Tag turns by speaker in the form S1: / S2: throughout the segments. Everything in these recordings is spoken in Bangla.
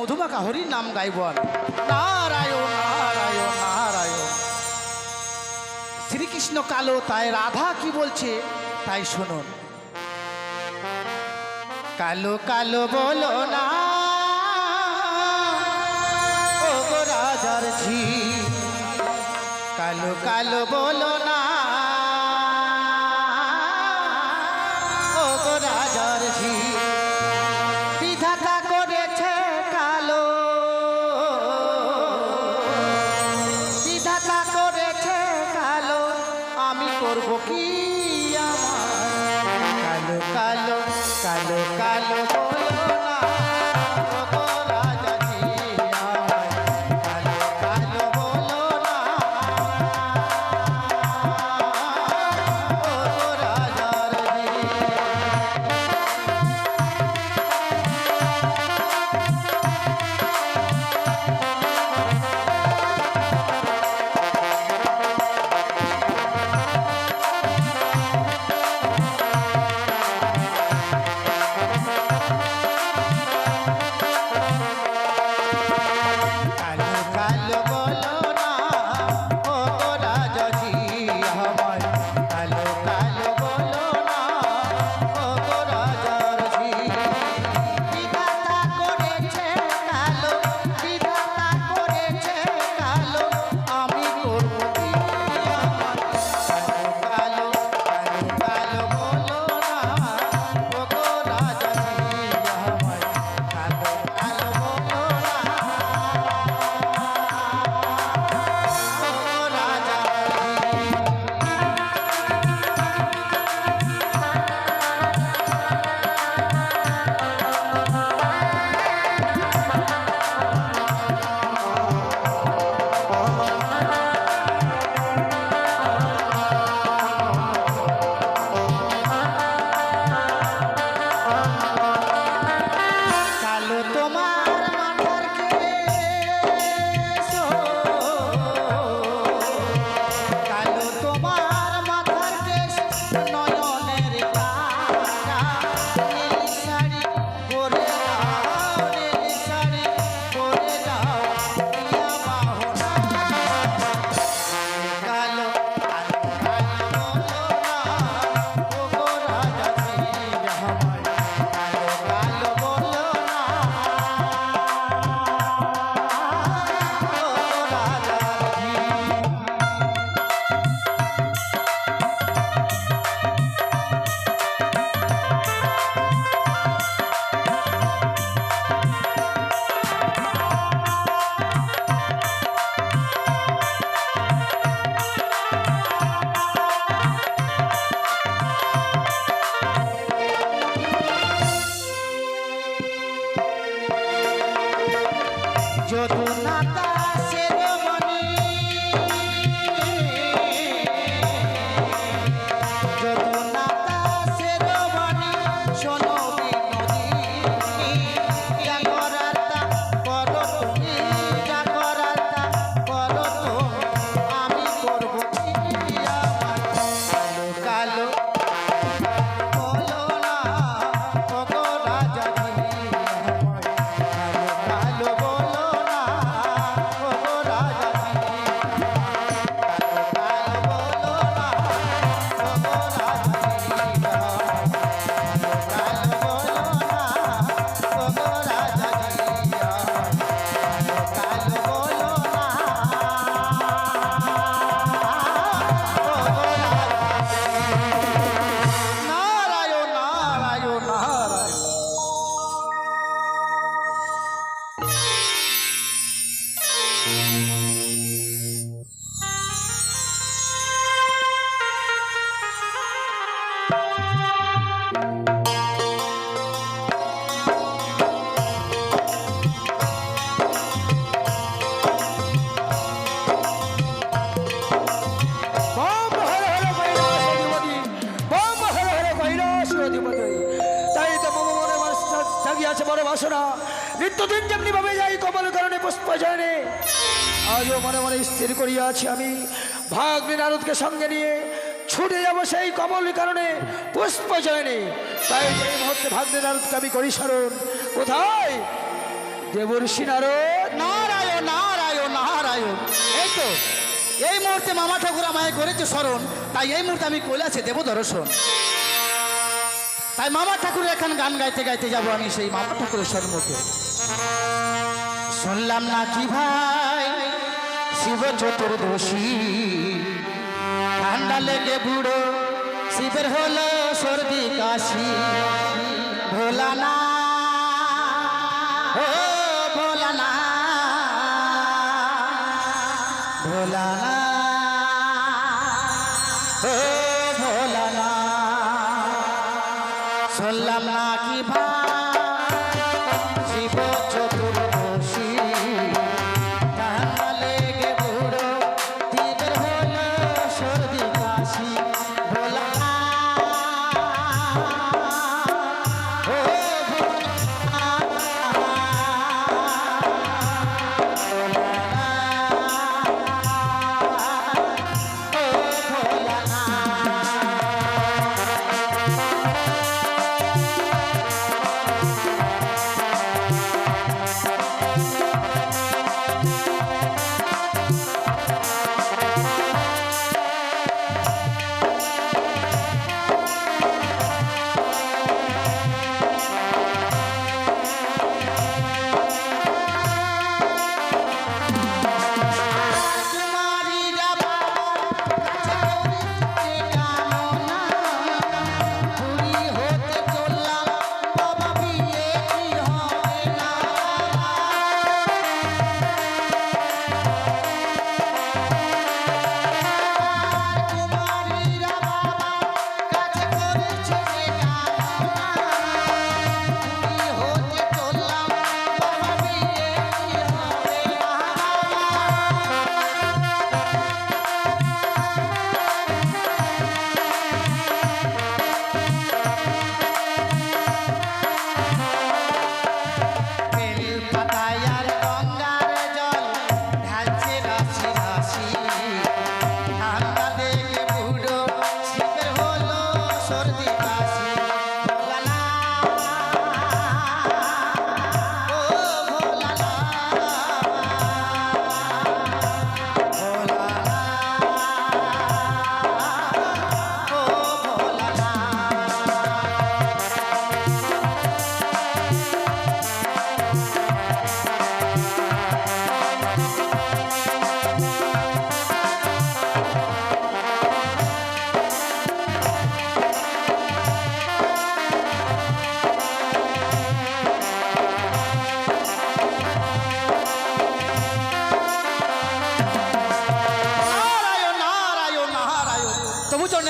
S1: মধুমাখা হরির নাম গাইব আমি। নারায়ণ নারায়ণ নারায়ণ। শ্রীকৃষ্ণ কালো, তাই রাধা কি বলছে তাই শুনুন। কালো কালো বলো না ও গো রাজার ঝি, কালো কালো বলো না ও গো রাজার ঝি। বিধাতা করেছে কালো, বিধাতা করেছে কালো, আমি করব কি আমার। কালো কালো কালো কালো বলো না ও গো রাজা জি আমায়, কালো কালো বলো না ও গো রাজার জি। কালো কালো বলো না ও গো রাজা জি আমায়, কালো কালো বলো না ও গো রাজার জি। বিধাতা করেছে কালো, বিধাতা করেছে কালো, আমি করব কি আমার। কালো কালো কালো বলো না ও গো রাজা জি আমায়, কালো কালো বলো না ও রাজা জি। কালো তোমার মাথার কেশ, কালো তোমার মাথার কেশ, নয়নের তারা, নীল শাড়ি পরে দাও, নীল শাড়ি পরে দাও, ইয়া বাহনা। কালো কালো কালো বলো না ও গো রাজা জি আমায়, কালো কালো বলো না ও গো রাজা জি। যদুনা দাসের মণি, যদুনা দাসের মণি, শোনো বিনোদিনী, জাগরাতা করো তুমি, জাগরাতা করো তুমি, আমি করব কি আমার। কালো কালো বলো না ও গো রাজা জি আমায়, কালো কালো বলো না ও গো রাজা জি, কালো কালো বলো না ও গো রাজা জি আমায়, কালো বলো না ও গো রাজা জি আমায়, কালো বলো না ও গো রাজা জি। নারায়ণ নারায়ণ নারায়ণ।
S2: বম হর হর কৈলাস অধিপতি, বম হর হর কৈলাস অধিপতি। তাই তো মম মনে মানুষ জাগিয়াছে বড় বাসনা, নিত্যদিন যেমনি ভাবে যাই কমল কারণে পুষ্প জয়নে, আজও মনে মনে স্থির করিয়াছি আমি ভাগ্নে নারদকে সঙ্গে নিয়ে ছুটে যাব সেই কমল কারণে পুষ্প জয়নে। তাই এই মুহূর্তে ভাগ্নে নারদকে আমি করি স্মরণ। কোথায় দেবর্ষি নারদ।
S1: নারায়ণ নারায়ণ নারায়ণ। এই তো এই মুহূর্তে মামা ঠাকুর আমায় করেছে স্মরণ, তাই এই মুহূর্তে আমি কৈলাসে দেব দর্শন। তাই মামা ঠাকুরের এখন গান গাইতে গাইতে যাব আমি সেই মামা ঠাকুরের সম্মুখে। শুনলাম না কি ভাই শিব চতুর্দশী, ঠান্ডা লেগে বুড়ো শিবের হলো সর্দি কাশি। ভোলা না ও ভোলা না ভোলা না ও ভোলা না। শুনলাম না কি ভাই শিব চতুর্দশী, ঠান্ডা লেগে বুড়ো শিবের হলো সর্দি কাশি। ভোলা না ও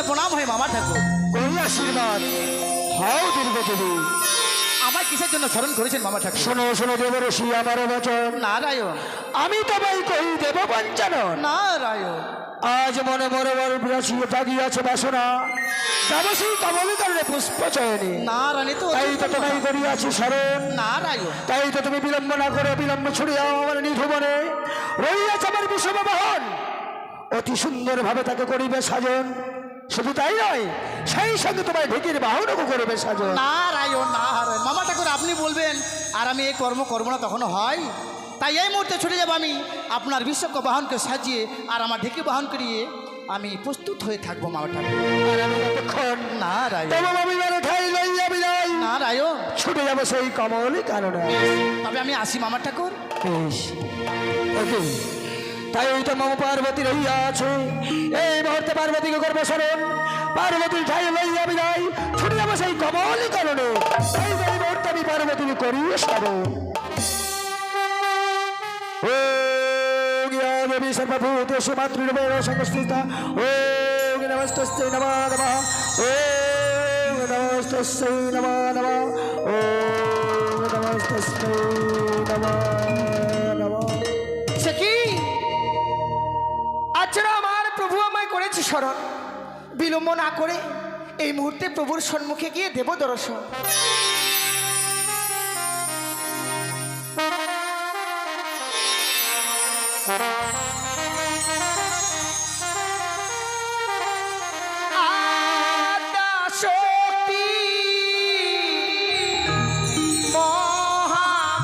S1: প্রণাম হয় মামা ঠাকুর।
S2: কই আশীর্বাদ হাও দুর্গদেবী।
S1: আমার কিসের জন্য স্মরণ করেছেন মামা ঠাকুর?
S2: শোনো শোনো দেবর্ষি আমার বচন।
S1: নারায়ণ
S2: আমি তোমায় কই দেব বঞ্চনন।
S1: নারায়ণ।
S2: আজ মনে মনে বড় বিরাসিয়ে জাগিয়াছে বাসনা, যাব সেই কমল কারণে পুষ্প চয়নে।
S1: নারায়ণ তো
S2: তাই তো তোমায় করিয়াছি স্মরণ।
S1: নারায়ণ।
S2: তাই তো তুমি বিলম্ব না করে বিলম্ব ছুড়িয়া আমার নিধুবনে রইয়াছে আমার বিষম বহন। অতি সুন্দরভাবে তাকে করিবে সাজন। শুধু তাই নয়, সেই সঙ্গে তোমায় ঢেকির বাহনও করবে সাজন।
S1: নারায়ণ নারায়ণ। মামা ঠাকুর আপনি বলবেন আর আমি এই কর্ম করবো না, তখনও হয়? তাই এই মুহূর্তে ছুটে যাব আমি আপনার বিশ্বজ্ঞ বাহনকে সাজিয়ে আর আমার ঢেকি বাহন করিয়ে আমি প্রস্তুত হয়ে থাকবো মামা ঠাকুর।
S2: আর আমি ততক্ষণ
S1: নারায়ণ
S2: তোমার অভিমানে ঠাই লইয়া বিদায়
S1: নারায়ণ।
S2: ছুটে যাবো সেই কমল কারণে।
S1: তবে আমি আসি মামা ঠাকুর।
S2: বেশ, ওকে। তাই ওই তো মামা পার্বতী রইয়া আছে, এই মুহূর্তে পার্বতীকে করবো স্মরণ। পার্বতীর ঠাই লইয়া বিদায় ছুটে যাবো সেই কমল কারণে। তাই এই মুহূর্তে আমি পার্বতীকে করি স্মরণ। ও দেবী সর্বভূতেষু মাতৃরূপেণ সংস্থিতা। ও নমস্তস্যৈ নমো নমঃ। ও নমস্তস্যৈ নমো নমঃ। ও নমস্তস্যৈ নমো নমঃ।
S3: সে কি আচ্ছা আমার প্রভু আমায় করেছে স্মরণ, বিলম্ব না করে এই মুহূর্তে প্রভুর সম্মুখে গিয়ে দেব দর্শন। আদ্যা শক্তি মহামায়া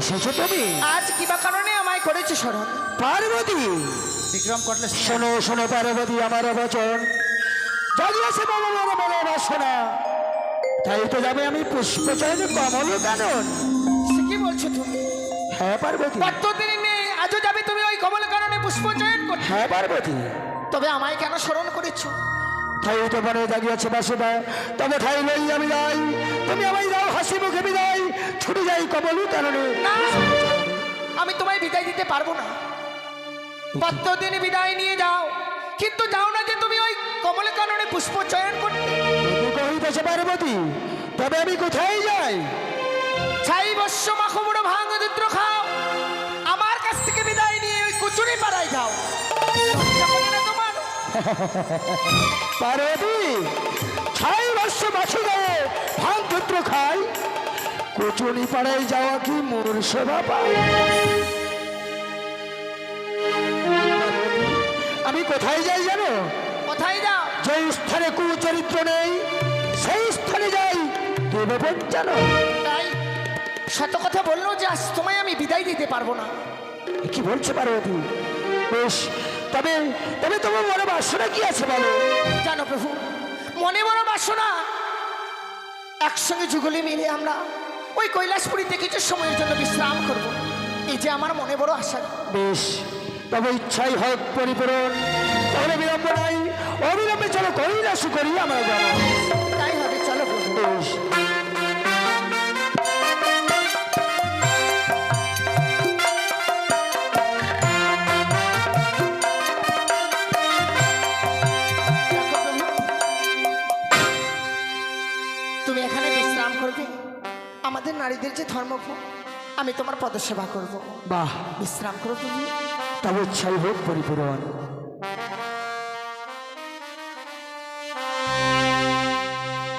S2: এসেছো তুমি?
S3: আজ কিবা কারণে আমায় করেছে স্মরণ?
S2: পার্বতী,
S1: বিক্রম করলে
S2: শোনো শোনো পার্বতী, আমার বচন জাগিয়েছে বাবা বড় বড় বাসনা, তাই তো যাবে আমি পুষ্পচয়নে কমল কানন।
S3: সে কি বলছো তুমি?
S2: হ্যাঁ পার্বতী,
S3: কতদিন নেই আজও যাবে তুমি ওই কমল কারণে পুষ্প চয়ন করতে?
S2: হ্যাঁ পার্বতী,
S3: তবে আমায় কেন স্মরণ করেছো?
S2: তাই তো মনে জাগিয়েছে বাসনা, তবে ঠাই লই আমি যাই, তুমি আমায় দাও হাসি মুখে বিদায়, ছুটে যাই কমল কাননে।
S3: না, আমি তোমায় বিদায় দিতে পারবো না। কতদিন বিদায় নিয়ে যাও, কিন্তু যাও না যে তুমি ওই কমল কাননে পুষ্প চয়ন করতে।
S2: তুমি কহিতেছে পার্বতী, তবে আমি কোথায় যাই?
S3: ছাই বস্য মাখবুড়ো ভাঙ দুদ্র খাও, আমার কাছ থেকে বিদায় নিয়ে ওই কুচুরি পাড়ায় যাও। লজ্জা করে না তোমার?
S2: পার্বতী, ছাই বর্ষ মাছি গায়ে ভাঙ পুত্র খাই, কুচুনি পাড়ায় যাওয়া কি মোর শোভা পায়? আমি কোথায় যাই জানো?
S3: কোথায় যাও?
S2: যে স্থানে কুচরিত্র নেই সেই স্থানে যাই দেবপঞ্চান।
S3: তাই শত কথা বললো যে আজ তোমায় আমি বিদায় দিতে পারবো না।
S2: কি বলছে পার্বতী? বেশ, তবে তবে তোমার মনে বাসনা কি আছে বলো?
S3: জানো প্রভু, মনে বড় বাসনা একসঙ্গে যুগলে মিলে আমরা ওই কৈলাসপুরীতে কিছু সময়ের জন্য বিশ্রাম করব, এই যে আমার মনে বড় আশা।
S2: বেশ, তবে ইচ্ছাই হোক পরিপূরণ, তাহলে বিলম্ব নাই, অবিলম্বে চলো কৈলাস করি আমরা যাবো।
S3: তাই হবে, চলো প্রভু।
S2: বেশ,
S3: দেখো প্রভু, তুমি এখানে বিশ্রাম করবে, আমাদের নারীদের যে ধর্মভোগ, আমি তোমার পদসেবা করব।
S2: বাহ,
S3: বিশ্রাম করো তুমি।
S2: তবে ইচ্ছাই হোক পরিপূরণ।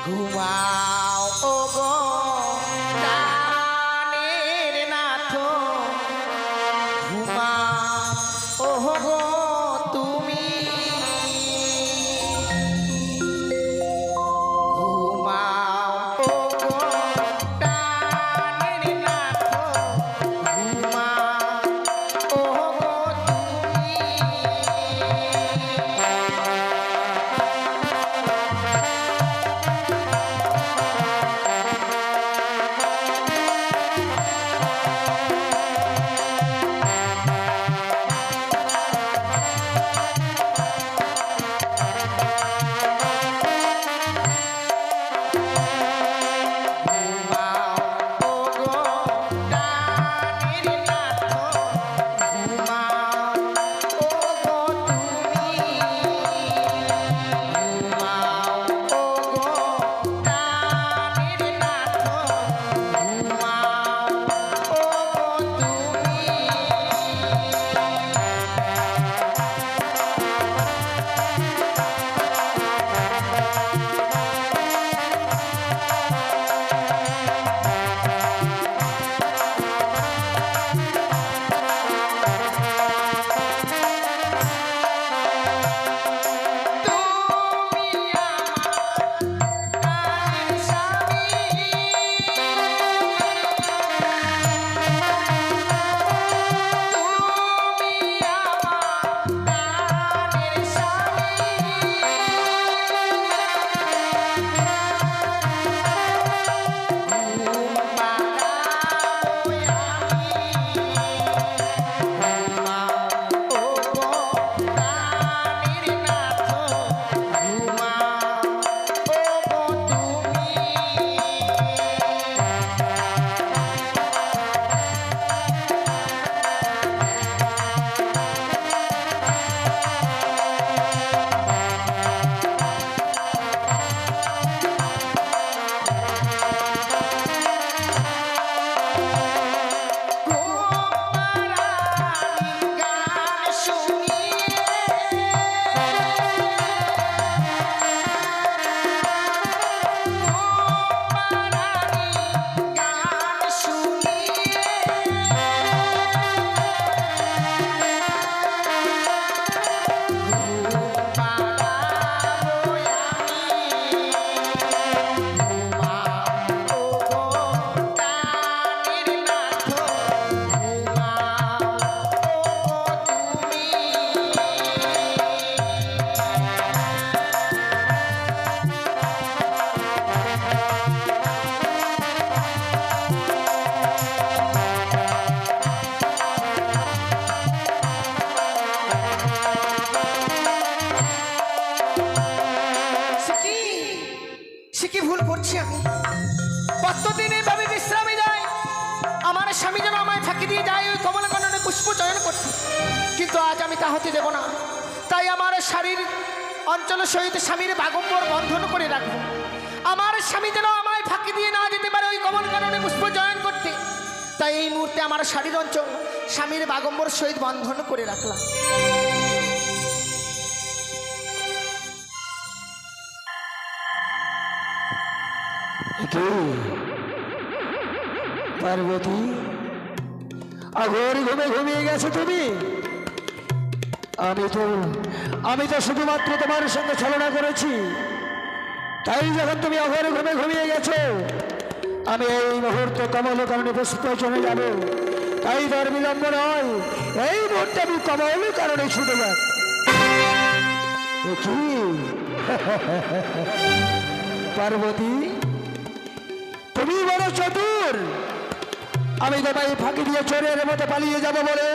S3: ঘুমাও ও গো প্রাণের নাথ, ঘুমাও ও গো তুমি, ঘুমাও ও গো প্রাণের নাথ, ঘুমাও ও গো তুমি। পুষ্প চয়ন করতে, কিন্তু আজ আমি তা হতে দেব না। তাই আমার শারীর অঞ্চল সহিত স্বামীর বাগম্বর বন্ধন করে রাখবো। আমার স্বামী যেন আমায় ফাঁকি দিয়ে না যেতে পারে ওই কমল কাননে পুষ্প চয়ন করতে। তাই এই মুহূর্তে আমার শারীর অঞ্চল স্বামীর বাগম্বর সহিত বন্ধন করে রাখলাম।
S2: কি পার্বতী, আগর ঘুমে ঘুমিয়ে গেছো তুমি? আমি তো শুধুমাত্র তোমার সঙ্গে ছলনা করেছি। তাই যখন তুমি আগর ঘুমে ঘুমিয়ে গেছো, আমি এই মুহূর্তে কমল কারণে পুষ্প চলে যাব। তাই তার বিলম্ব নয়, এই মুহূর্তে আমি কমল কারণে ছুটে যাব। কি পার্বতী, তুমি বড় চতুর। আমি তোমায় ফাঁকি দিয়ে চোরের মতো পালিয়ে যাব বলে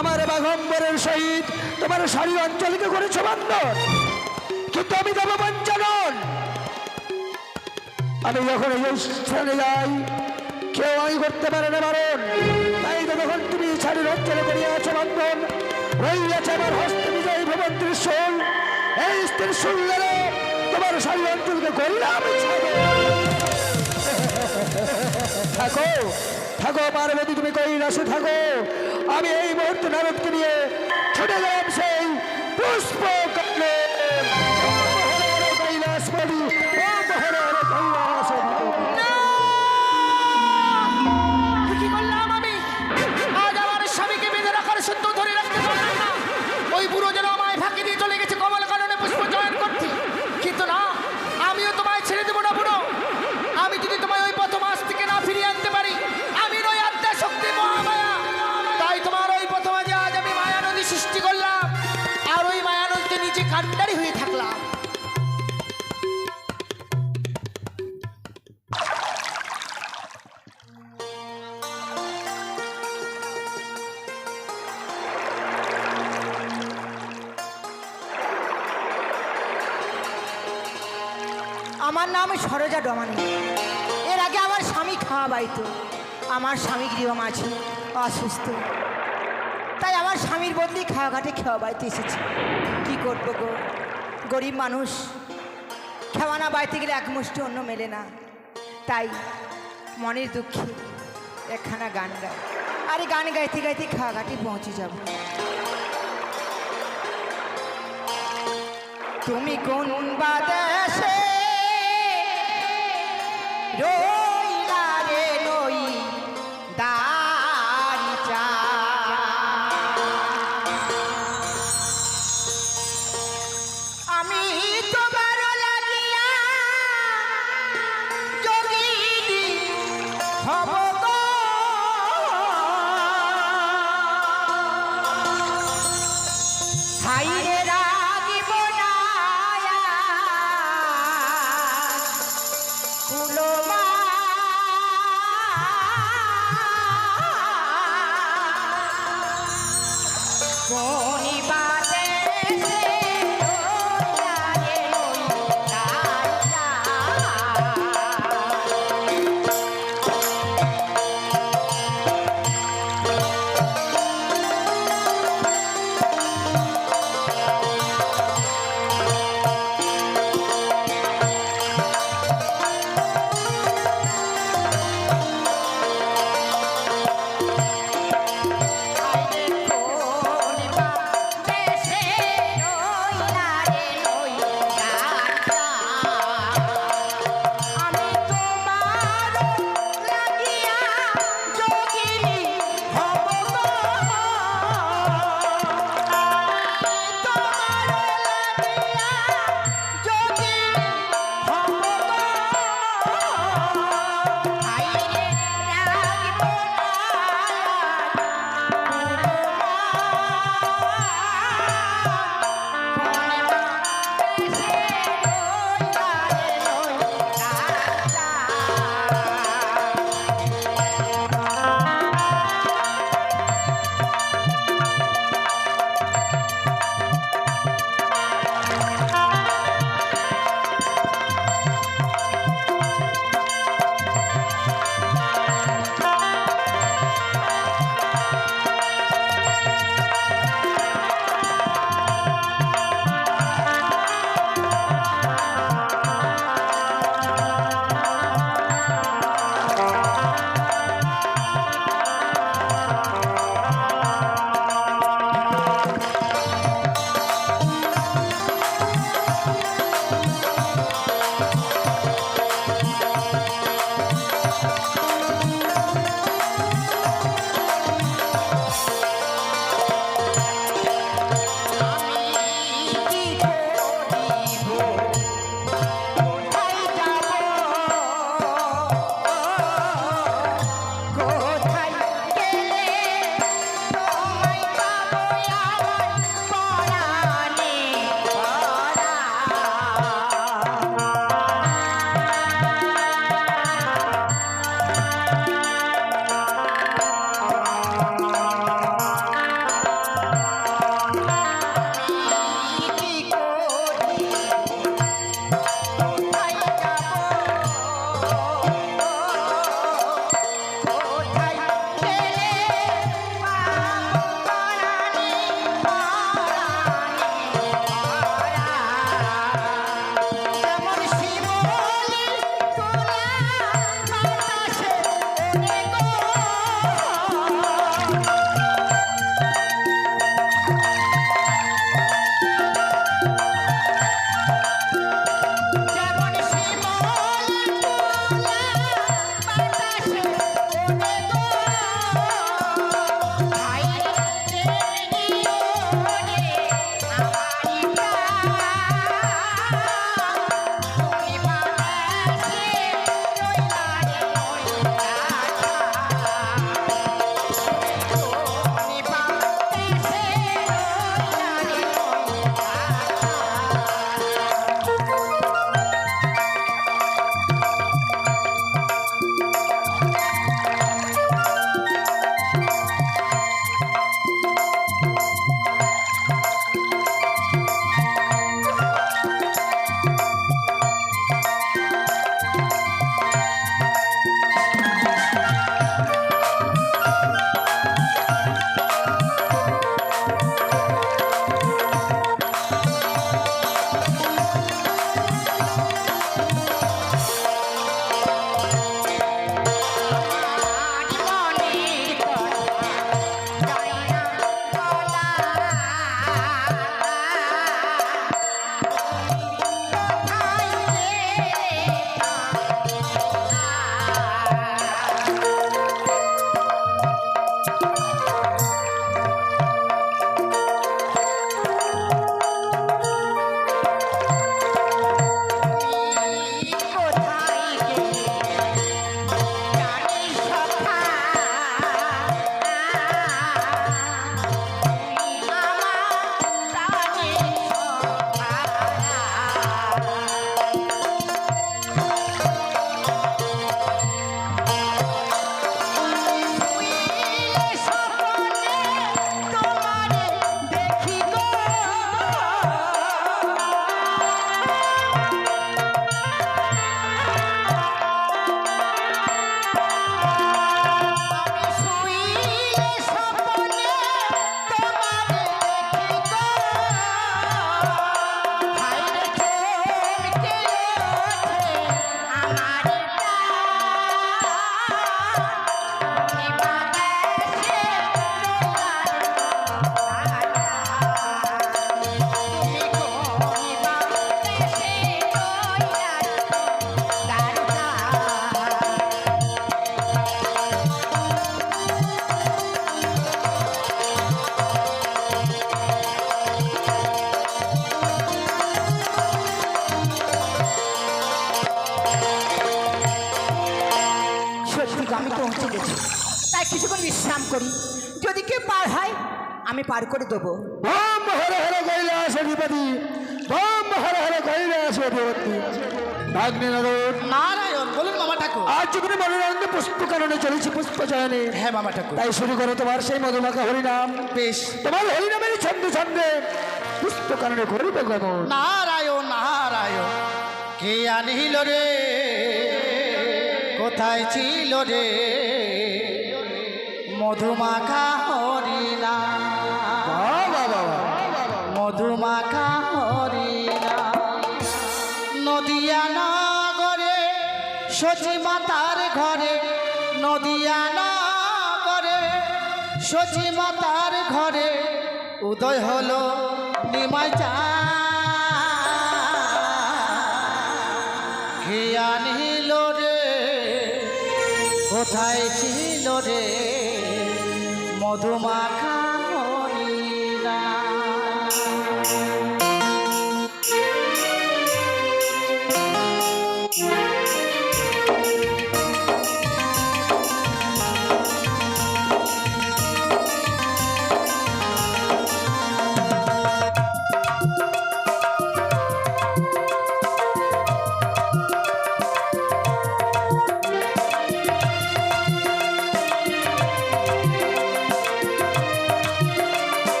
S2: আমার বাঘম্বরের সহিত তোমার শাড়ি অঞ্চলকে করেছো বন্ধন, কিন্তু আমি যাব বঞ্চনন। আমি যখন এই স্থানে যাই, কেউ আমি করতে পারে না বারণ। তাই তো যখন তুমি শাড়ির অঞ্চলে করিয়াছো বন্ধন, রইয়াছে আমার হস্তে বিজয়ী ভবন ত্রিশূল। এই ত্রিশূল দ্বারা তোমার শাড়ি অঞ্চলকে করলাম থাকো থাকো পার্বতী, তুমি কৈলাসে থাকো। আমি এই মুহূর্তে নারদকে নিয়ে ছুটে গেলাম সেই পুষ্প কাননে। কৈলাস পড়ি, কৈলাস
S3: কি করলাম আমি? আজ আমার স্বামীকে বেঁধে রাখার সত্য ধরে রাখতে পারলাম না। ওই বুড়ো যেন আমায় ফাঁকি দিয়ে চলে গেছে কমল কাননে পুষ্প চয়ন করতে। কিন্তু না, আমিও তোমায় ছেড়ে দেবো না বুড়ো। আমি যদি তোমায় ওই প্রথম আজ থেকে না ফিরিয়ে আনতে পারি, আমি নই আত্মা শক্তি মহামায়া। তাই তোমার ওই প্রথম আজ আমি মায়া নদী সৃষ্টি করলাম, আর ওই মায়া নদীতে নিচে কান্ডারি হয়ে থাকলাম।
S4: আমার নাম সরোজা ডমানি। এর আগে আমার স্বামী খাওয়া বাইতো। আমার স্বামী গৃহমাঝি অসুস্থ, তাই আমার স্বামীর বদলি খাওয়া ঘাটে খাওয়া বাইতে এসেছি। কি করবো গো, গরিব মানুষ, খাওয়া না বাইতে গেলে এক মুষ্টি অন্য মেলে না। তাই মনের দুঃখে একখানা গান গাই, আর এই গান গাইতে গাইতে খাওয়া ঘাটে পৌঁছে যাব। তুমি কোন বাদেশে রইলা রে নই দারিচা, আমি তোমার লাগিয়া যোগিনী হব গো। হাই রে রাগিব না কুলমা, কোনি বাদে কোনি বা করি, যদি কেউ পার হয় আমি পার করে দেবো।
S2: বম হর হর কৈলাস অধিপতি, বম হর হর কৈলাস অধিপতি। ভাগ্নে নারদ,
S1: নারায়ণ বলুন মামা ঠাকুর।
S2: আজ যখন মনোরঞ্জন পুষ্প কারণে চলেছি পুষ্প চয়নে,
S1: হ্যাঁ মামা ঠাকুর।
S2: তাই শুরু করো তোমার সেই মধুমাখা হরিনাম।
S1: বেশ।
S2: তোমার হরিনামের ছন্দে ছন্দে পুষ্প কারণে করিবে গমন।
S1: নারায়ণ নারায়ণ, কে আনিল রে, কোথায় ছিল রে মধুমাখা হরিনা,
S2: বাবা বাবা,
S1: মধুমাখা হরিনা। নদিয়া নগরে সচি মাতার ঘরে, নদিয়া নগরে সচি মাতার ঘরে উদয় হলো নিমাই চা। কে আনিল রে, কোথায় ছিল রে মধুমাখা হরিনা।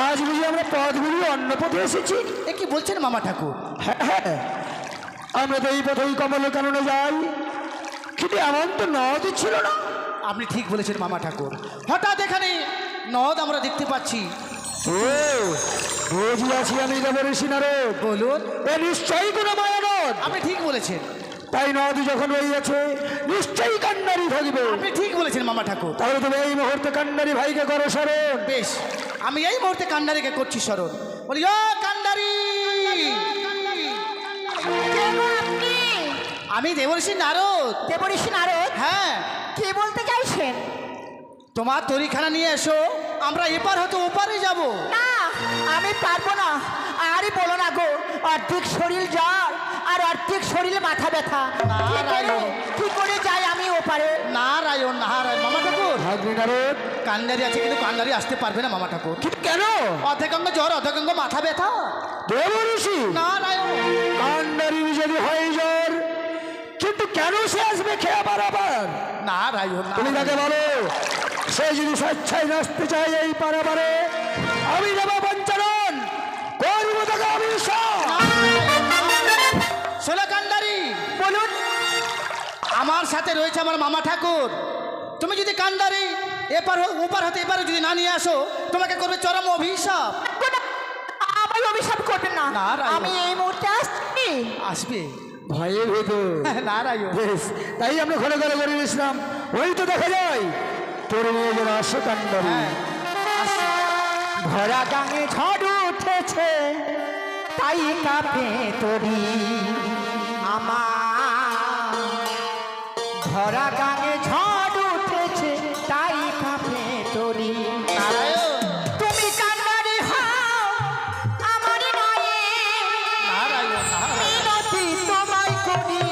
S2: আজ বুঝি আমরা পথগুলি অন্য পথে এসেছি?
S1: এ কি বলছেন মামা ঠাকুর?
S2: হ্যাঁ হ্যাঁ, আমরা তো এই পথেই কমল কাননে যাই, কিন্তু এমন তো নদী ছিল না।
S1: আপনি ঠিক বলেছেন মামা ঠাকুর। হঠাৎ এখানে নদ আমরা দেখতে পাচ্ছি।
S2: ও বুঝিয়াছি আমি দেবঋষি নারদ,
S1: বলুন।
S2: এ নিশ্চয়ই কোনো মায়া নদ।
S1: আপনি ঠিক বলেছেন।
S2: তাই নদী যখন রইয়াছে নিশ্চয়ই কান্নারি থাকবে।
S1: আপনি ঠিক বলেছেন মামা ঠাকুর।
S2: তাহলে তুমি এই মুহূর্তে কান্নারি ভাইকে করো স্মরণ।
S1: বেশ, আমি এই মুহূর্তে কান্ডারিকে করছি স্মরণ। বলি ও কান্ডারি।
S4: কে গো আপনি?
S1: আমি দেবর্ষি নারদ।
S4: দেবঋষি নারদ?
S1: হ্যাঁ,
S4: কে বলতে চাইছেন?
S1: তোমার তরিখানা নিয়ে এসো, আমরা এপার হতে ওপারে যাব।
S4: না, আমি পারবো না। আরে বলো না গো, অর্ধেক শরীর জ্বর আর অর্ধেক শরীরে মাথা ব্যথা। কি করে যাই আমি ওপারে?
S1: নারায়ণ নারায়ণ মামা ঠাকুর।
S2: ভাগ্নে নারদ,
S1: কান্ডারি আছে কিন্তু কান্ডারি আসতে পারবে না মামা ঠাকুর।
S2: কেন?
S1: অর্ধেকাঙ্গ জ্বর, অর্ধেকাঙ্গ মাথা ব্যথা।
S2: দেবঋষি
S1: নারায়ণ,
S2: কান্নারি যদি হয় জ্বর, কিন্তু কেন সে আসবে খেয়ে আবার আবার?
S1: নারায়ণ
S2: তুমি তাকে বলো, সে যদি স্বেচ্ছায় নাচতে চায় এই পারাবারে, আমি দেব পঞ্চানন, করব তাকে অভিশাপ।
S1: শোনো কান্ডারি,
S4: বলুন।
S1: আমার সাথে রয়েছে আমার মামা ঠাকুর। তুমি যদি কান্ডারি ওপার হতে এপারে যদি না নিয়ে আসো, তোমাকে করবে চরম অভিশাপ।
S4: আমায় অভিশাপ করবেন না।
S1: নারায়ণ।
S4: আমি এই মুহূর্তে আসছি।
S1: আসবে
S2: ভয়ে ভেদ
S1: নারায়ণ।
S2: বেশ, তাই আমরা ঘরে ঘরে করে নিয়েছিলাম। ওই তো দেখা যায় তোর নিয়ে যেন আসো কান্ডারি।
S1: হ্যাঁ, আসছে।
S4: ভরা গাঙে ঝড় উঠেছে, তাই কাঁপে তরি আমার। ভরা গাঙে ঝড় উঠেছে, তাই কাঁপে তরি।
S1: নারায়ণ
S4: তুমি কান্নারি হও আমার নয়ে,
S1: নারায়ণ নারায়ণ।
S4: মিনতি তোমায় করি।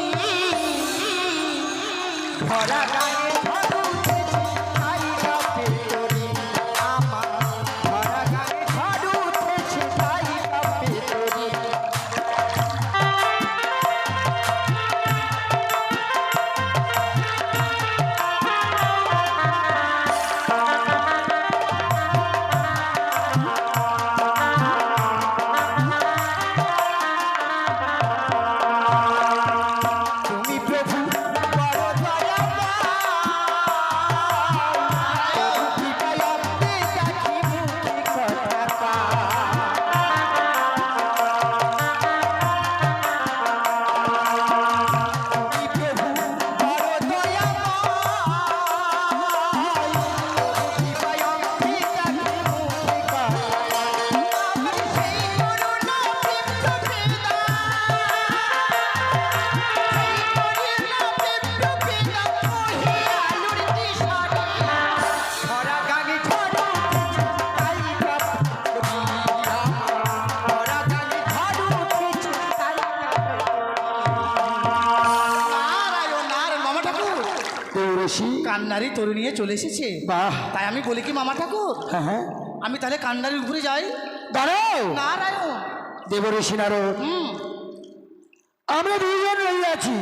S4: ভরা গায়ে ঝড় উঠেছে, তাই কাঁপে তরি আমার। ভরা গায়ে ঝড় উঠেছে, তাই কাঁপে তরি
S2: বেশি।
S1: কান্নারি তরু নিয়ে চলে এসেছে।
S2: বাহ,
S1: তাই আমি বলি কি মামা ঠাকুর,
S2: হ্যাঁ হ্যাঁ,
S1: আমি তাহলে কান্নারির উপরে যাই।
S2: দাঁড়াও
S1: নারায়ণ।
S2: দেবঋষি নারদ,
S1: হুম,
S2: আমরা দুইজন রইয়াছি,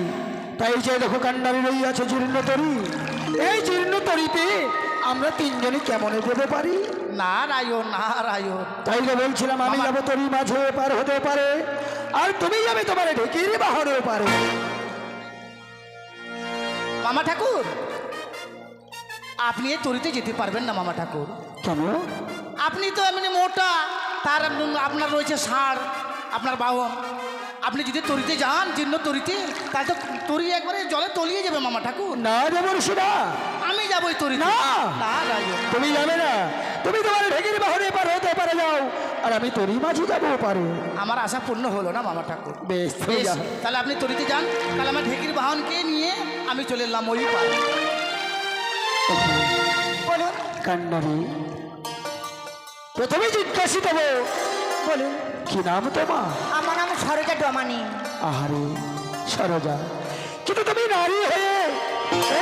S2: তাই যে দেখো কান্নারি রইয়াছে জীর্ণ তরি। এই জীর্ণ তরিতে আমরা তিনজনই কেমনে যেতে পারি?
S1: নারায়ণ নারায়ণ।
S2: তাই তো বলছিলাম আমি যাবো তরি মাঝে পার হতে পারে, আর তুমি যাবে তোমার ঢেকির বাহনেও পারে।
S1: মামা ঠাকুর, আপনি এই তরিতে যেতে পারবেন না মামা ঠাকুর।
S2: কেন?
S1: আপনি তো এমনি মোটা, তার আপনার রয়েছে ষাঁড়, আপনার বাহন। আপনি যদি তরিতে যান, জীর্ণ তরিতে, তাহলে তো তরি একবারে জলে তলিয়ে যাবে মামা ঠাকুর।
S2: না দেবঋষি না,
S1: আমি যাবো এই তরিতে।
S2: না।
S1: নারায়ণ।
S2: তুমি যাবে না, তুমি তোমার ঢেকির বাহনে পার হতে পারে যাও, আর আমি তরি মাঝে যাবো পারে।
S1: আমার আশা পূর্ণ হলো না মামা ঠাকুর।
S2: বেশ, তুমি
S1: বেশ,
S2: যাও।
S1: তাহলে আপনি তরিতে যান, তাহলে আমার ঢেকির বাহনকে নিয়ে আমি চলে এলাম ওই পার।
S4: বলুন
S2: কান্নারি, প্রথমে জিজ্ঞাসিত হবো,
S4: বলুন।
S2: কি নাম তোমার?
S4: আমার নাম সরোজা ডমানি।
S2: আহারে সরোজা, কিন্তু তুমি নারী হয়ে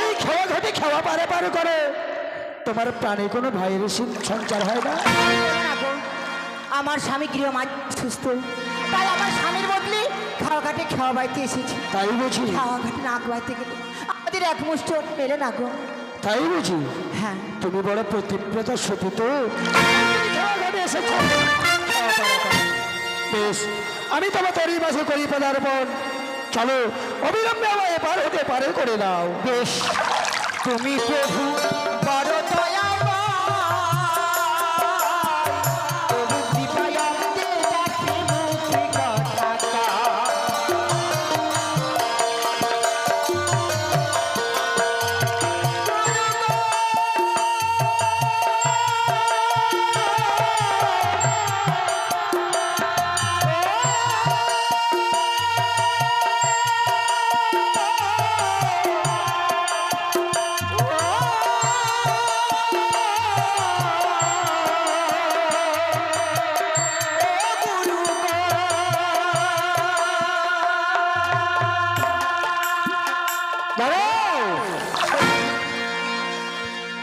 S2: এই খেয়া ঘাটে খেওয়া পারে পারে করে, তোমার প্রাণে কোনো ভয়ের সঞ্চার হয় না?
S4: বলুন না গো, আমার স্বামী গৃহমাঝ সুস্থ, তাই আমার স্বামীর বদলে খাওয়া ঘাটে খাওয়া বাড়িতে এসেছি।
S2: তাই বুঝি?
S4: খাওয়া ঘাটে নাক বাড়িতে গেলে আমাদের এক মুষ্ট মেলে না গো।
S2: তাই বুঝি?
S4: হ্যাঁ,
S2: তুমি বড় প্রতিব্রতা সতী তো, তুমি খেয়া ঘাটে এসেছো খেওয়া পারে পারে। বেশ, আমি তোমার তরি মাঝে করি পদার্পণ, চলো অবিলম্বে আমায় পার হতে পারে করে দাও। বেশ,
S4: তুমি প্রভু বড় দয়াময়, তবু কৃপায় আমাদের দেখে মুখে কথাটা।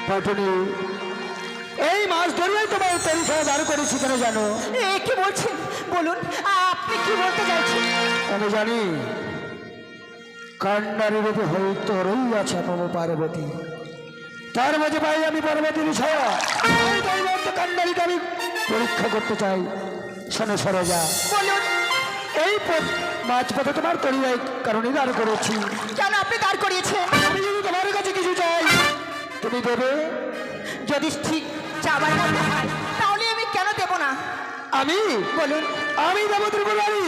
S2: পটনি, এই মাছ ধরিয়াই তোমার তরি খেলা দাঁড় করেছি কেন জানো?
S4: এ কি বলছেন? বলুন, আপনি কি বলতে চাইছেন?
S2: আমি জানি কান্নারি রূপে হয়তো রইয়াছে আপন পার্বতী, তার মাঝে পাই আমি পার্বতীর ছায়া। তাই বলতে কান্নারিকে আমি পরীক্ষা করতে চাই। শোনো সরোজা,
S4: বলুন,
S2: এই মাছ পথে তোমার তরিয়াই কারণে দাঁড় করেছি।
S4: কেন আপনি দাঁড় করিয়েছেন?
S2: আমি যদি তোমার কাছে কিছু চাই, তুমি দেবে?
S4: যদি ঠিক চাবার মতো হয়, তাহলে আমি কেন দেব না?
S2: আমি
S4: বলুন।
S2: আমি দেব ত্রিপুরারি,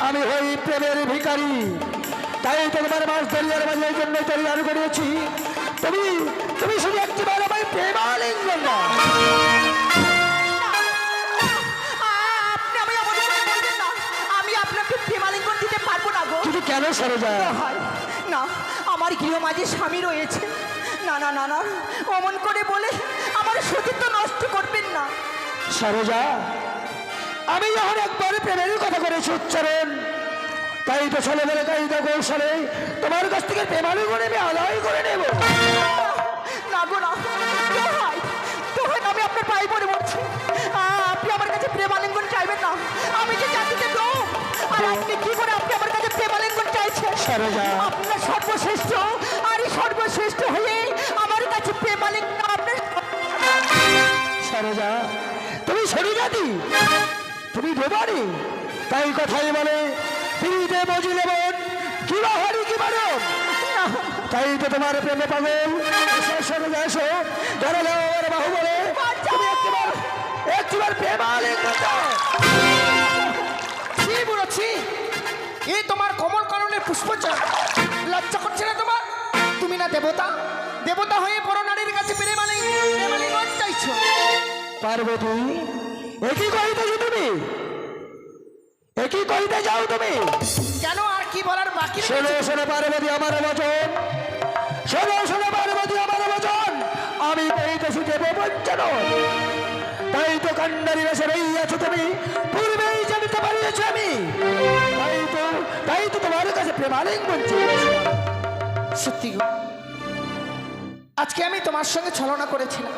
S2: আমি হই প্রেমের ভিখারি, তাই তো তোমার মাছ দরিয়ার মাঝে এই জন্য তৈরি করেছি। তুমি তুমি শুধু একটিবার আমায় প্রেমালিঙ্গন দাও।
S4: আপনি আমি এমন করে বলবেন না, আমি আপনাকে প্রেমালিঙ্গন দিতে পারবো না গো।
S2: কিন্তু কেন সরোজা?
S4: হয় না, আমার গৃহমাঝে স্বামী রয়েছে। না না না না, অমন করে বলে আমার সতীত্ব নষ্ট করবেন না।
S2: সরোজা, আমি যখন একবার প্রেমের কথা করেছি উচ্চারণ, তাই তো চলে গেলে কায়দা কৌশলে তোমার কাছ থেকে প্রেমালিঙ্গন আমি আদায় করে নেব।
S4: না গো না, তো হয় আমি আপনার পায়ে পড়ে বলছি, আপনি আমার কাছে প্রেমালিঙ্গন চাইবেন না। আমি যে জাতিতে লোক, আর আপনি কি করে আপনি আমার কাছে প্রেমালিঙ্গন চাইছেন?
S2: সরোজা,
S4: আপনার সর্বশ্রেষ্ঠ, আর এই সর্বশ্রেষ্ঠ হয়ে আমার কাছে প্রেমালিঙ্গন আপনার।
S2: সরোজা, তুমি সরি জাতি, তুমি দেবানি, তাই কথাই বলে পিড়িতে মজিলে বোন কি বাহারি কি মারণ। তাই তো তোমার প্রেমে পাগল। এসো সরোজা, এসো, ধরে দাও আমার বাহু বলে, তুমি একটিবার প্রেমালিঙ্গন দাও।
S3: ছি বুড়োছি, এই তোমার কমল কাননের পুষ্পচার লজ্জা করছে না তোমার? তুমি না দেবতা, দেবতা হয়ে বড় নারীর কাছে প্রেমালিঙ্গন চাইছো?
S2: পার্বতী, একই কহিতেছো তুমি, একই কহিতে যাও তুমি?
S3: কেন, আর কি বলার বাকি রয়েছে?
S2: শোনো শোনো পার্বতী আমার বচন, শোনো শোনো পার্বতী আমার বচন, আমি কহিতেছি দেব বঞ্চন। তাই তো কান্নারি বেশে রইয়াছো তুমি, পূর্বেই জানিতে পারিয়েছি আমি, তাই তো তোমার কাছে প্রেমালিঙ্গন চেয়েছি।
S3: সত্যি গো, আজকে আমি তোমার সঙ্গে ছলনা করেছিলাম,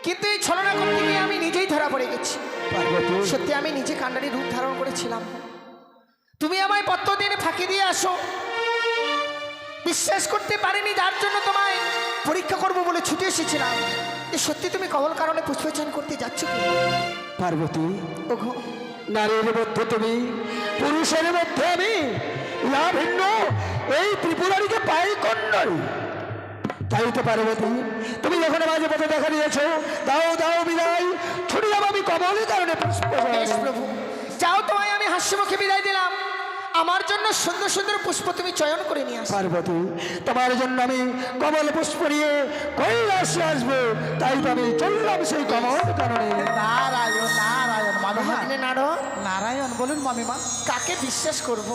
S3: কিন্তু এই ছলনা করতে গিয়ে আমি নিজেই ধরা পড়ে গেছি।
S2: পার্বতী
S3: সত্যি আমি নিজে কাণ্ডারি রূপ ধারণ করেছিলাম। তুমি আমায় প্রত্যেকদিনে ফাঁকি দিয়ে আসো, বিশ্বাস করতে পারিনি, যার জন্য তোমায় পরীক্ষা করব বলে ছুটে এসেছিলাম যে সত্যি তুমি কমল কারণে পুষ্পচান করতে যাচ্ছ কি?
S2: পার্বতী
S3: ওগো,
S2: নারীর মধ্যে তুমি, পুরুষের মধ্যে আমি, ইহা ভিন্ন এই ত্রিপুরারিকে পাই কোন নয়। তাই তো পার্বতী, তুমি যখন মাঝে পথে দেখা দিয়েছ, দাও দাও বিদায়, ছুটি যাবো আমি কমলের কারণে পুষ্প
S3: বেশ প্রভু, যাও, তোমায় আমি হাস্যমুখে বিদায় দিলাম। আমার জন্য সুন্দর সুন্দর পুষ্প তুমি চয়ন করে নিয়ে আসো।
S2: পার্বতী, তোমার জন্য আমি কমল পুষ্প নিয়ে কৈলাসে আসবো, তাই তো আমি চললাম সেই কমল কারণে।
S1: নারায়ণ নারায়ণ মামিমা।
S3: ভাগ্নে নাড়ো,
S1: নারায়ণ বলুন মামিমা।
S3: কাকে বিশ্বাস করব?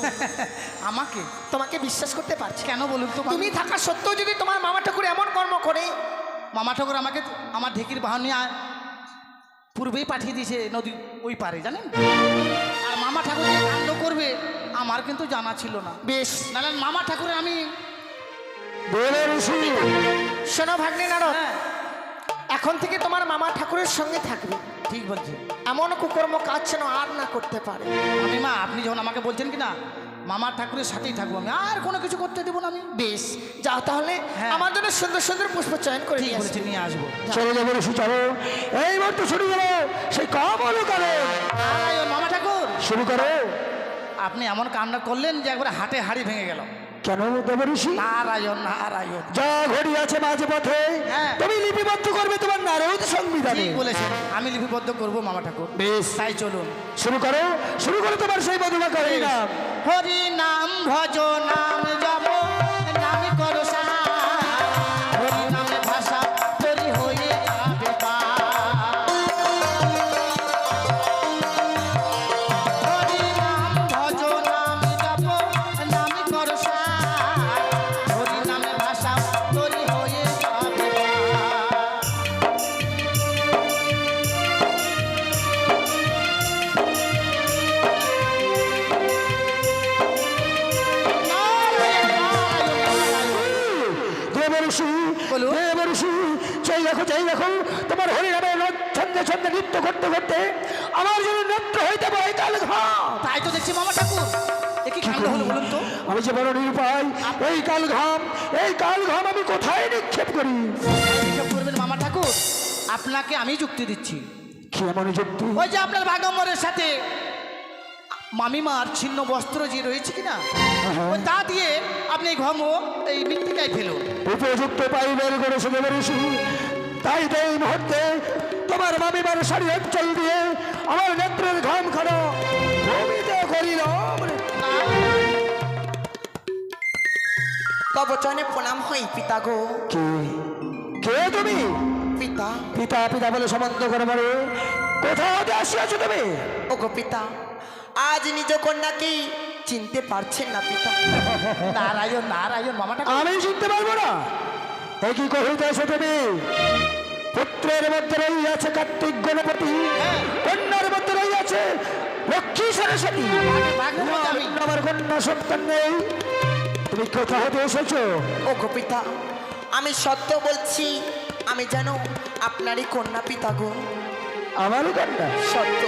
S1: আমাকে
S3: তোমাকে বিশ্বাস করতে পারছি না।
S1: কেন বলুন তো
S3: তুমি থাকা সত্ত্বেও যদি তোমার মামা ঠাকুর এমন কর্ম করে,
S1: মামা ঠাকুর আমাকে আমার ঢেকির বাহন নিয়ে পূর্বেই পাঠিয়ে দিয়েছে নদী ওই পারে, জানেন। আর মামা ঠাকুর যে কাণ্ড করবে আমার কিন্তু জানা ছিল না।
S3: বেশ,
S1: নাহলে মামা ঠাকুরের আমি
S2: বলে ঋষি,
S3: শোনো ভাগ্নে নাড়ো,
S1: হ্যাঁ
S3: এখন থেকে তোমার মামা ঠাকুরের সঙ্গে থাকবে।
S1: ঠিক বলছি
S3: এমন কুকর্ম কাজ যেন আর না করতে পারে।
S1: মামিমা, আপনি যখন আমাকে বলছেন কি না মামা ঠাকুরের সাথেই থাকবো, আমি আর কোনো কিছু করতে দেবো না আমি।
S3: বেশ, যাও তাহলে,
S1: হ্যাঁ।
S3: আমার জন্য সুন্দর সুন্দর পুষ্প চয়ন করে
S1: ঠিক
S3: নিয়ে আসো।
S1: বলেছি, নিয়ে আসবো।
S2: চলে যাবো ঋষি, চলো এই মুহূর্তে শুরু করো সেই কমল কারণ।
S1: নারায়ণ মামা ঠাকুর,
S2: শুরু করো।
S1: আপনি এমন কাণ্ড করলেন যে একবারে হাটে হাড়ি ভেঙে গেল।
S2: কেন দেব ঋষি?
S1: নারায়ণ নারায়ণ,
S2: যা ঘড়ি আছে মাঝে পথে
S1: হ্যাঁ।
S2: তুমি লিপিবদ্ধ করবে তোমার নারদ সংবিধানে।
S1: ঠিক বলেছেন, আমি লিপিবদ্ধ করবো মামা ঠাকুর।
S2: বেশ,
S1: তাই চলুন
S2: শুরু করো, শুরু করো তোমার সেই মধুমা করে নাম।
S1: হরি নাম ভজ নাম জপ নাম করো সার, হরি নামে ভাষা তরি হয়ে যাবে পার। হরি নাম ভজ নাম জপ নাম করো সার, হরি নামে ভাষা তরি হয়ে যাবে পার।
S2: দেব ঋষি,
S1: বলুন।
S2: দেব ঋষি, চাই রাখো চাই রাখো, তোমার হরিনামে ছন্দে ছন্দে নৃত্য করতে করতে আমার যেন নৃত্য হইতে পারে কাল ঘাম।
S1: তাই তো দেখছি মামা ঠাকুর, এ কি কাণ্ড হলো বলুন তো।
S2: আমি যে বড় নিরুপায়, এই কাল ঘাম, এই কাল ঘাম আমি কোথায় নিক্ষেপ করি?
S1: এসব করবেন মামা ঠাকুর, আপনাকে আমি যুক্তি দিচ্ছি।
S2: কি এমন যুক্তি?
S1: ওই যে আপনার ভাগম্বরের সাথে মামিমার ছিন্ন বস্ত্র যে রয়েছে কিনা, ওই তা দিয়ে আপনি এই ঘম এই মৃত্তিকায় ফেলুন।
S2: উপযুক্ত পাই বের করেছে দেব ঋষি, তাই তো এই মুহূর্তে তোমার মামিমার শাড়ি অঞ্চল দিয়ে আমার নেত্রের ঘাম খানো ভূমিতে করিলাম।
S3: কবচনে প্রণাম হই পিতা গো।
S2: কে কে তুমি?
S3: পিতা,
S2: পিতা পিতা বলে সম্বন্ধ করে মারে, কোথা হতে আসিয়াছো তুমি?
S3: ওগো পিতা, আজ নিজ কন্যাকে চিনতে পারছেন না পিতা।
S1: নারায়ণ নারায়ণ মামা ঠাকুর,
S2: আমি চিনতে পারবো না? এ কি কহিতেছো তুমি? পুত্রের মধ্যে রইয়াছে কার্তিক গণপতি,
S1: হ্যাঁ।
S2: কন্যার মধ্যে রইয়াছে লক্ষ্মী সরস্বতী।
S1: ভাগ্নের মধ্যে আমি।
S2: আমার কন্যা সন্তান নেই, তুমি কোথা হতে এসেছো?
S3: ওগো পিতা, আমি সত্য বলছি, আমি যেন আপনারই কন্যা পিতা গো।
S2: আমার কন্যা?
S3: সত্য।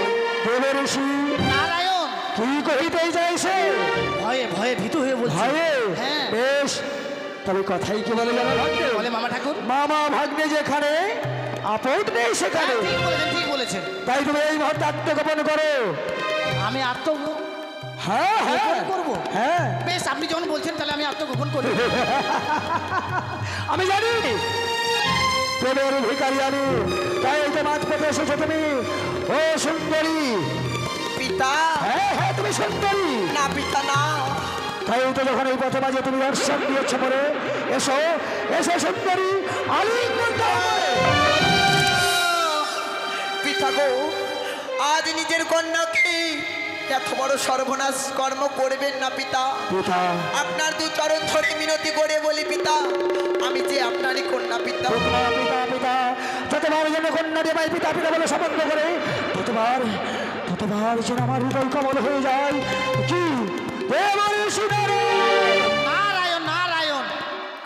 S2: দেব ঋষি
S1: নারায়ণ
S2: কি কহিতে যাইছে?
S1: ভয়ে ভয়ে ভীতু হয়ে বলছি।
S2: ভয়ে?
S1: হ্যাঁ।
S2: বেশ, তবে কথাই কি বলে জানো ভাগ্নে?
S1: বলে মামা ঠাকুর,
S2: মামা ভাগ্নে যেখানে আপদ নেই সেখানে,
S1: হ্যাঁ, ঠিক বলেছেন ঠিক বলেছেন।
S2: তাই তুমি এই মুহূর্তে আত্মগোপন করো।
S1: আমি
S2: হ্যাঁ হ্যাঁ
S1: গোপন করবো?
S2: হ্যাঁ,
S1: বেশ, আপনি যখন বলছেন তাহলে আমি আত্মগোপন করি।
S2: আমি জানি প্রেমের ভিকারি আমি, তাই এই যে মাঝ পথে এসেছো তুমি। ও সুন্দরী,
S3: পিতা,
S2: হ্যাঁ হ্যাঁ তুমি সুন্দরী,
S3: না পিতা না।
S2: তাই তো যখন এই পথে মাঝে তুমি দর্শন দিয়েছো পরে, এসো এসো সুন্দরী, আলিঙ্গন দাও আমায়।
S3: পিতা গো, আজ নিজের কন্যাকে এত বড় সর্বনাশ কর্ম করবেন না পিতা।
S2: পিতা
S3: আপনার দু চরণ ধরে মিনতি করে বলি পিতা, আমি যে আপনারই কন্যা পিতা।
S2: পিতা পিতা পিতা, যতবার যেন কন্যা দেবাই পিতা পিতা বলে সম্বন্ধ করে, ততবার ততবার যেন আমার হৃদয় কমল হয়ে যায়। কি দেব ঋষি নারায়ণ।
S1: নারায়ণ নারায়ণ,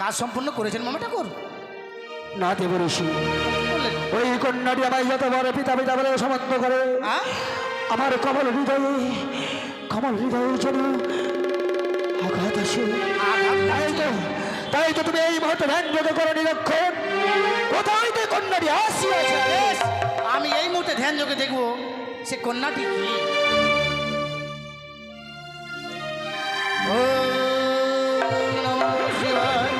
S1: কাজ সম্পূর্ণ করেছেন মামা ঠাকুর।
S2: না দেব ঋষি,
S1: বললেন
S2: ওই কন্যাটি আমায় যত বড় পিতা পিতা বলে সমর্থ করে,
S1: হ্যাঁ
S2: আমার কমল হৃদয়ের জন্য আঘাত আসে। তাই তো তুমি এই মুহূর্তে ধ্যান যোগ করো নিরক্ষণ, কোথায় তো কন্যাটি আসিয়াছে।
S1: বেশ, আমি এই মুহূর্তে ধ্যান যোগে দেখবো সে কন্যাটি কি। ওম নমঃ শিবায়,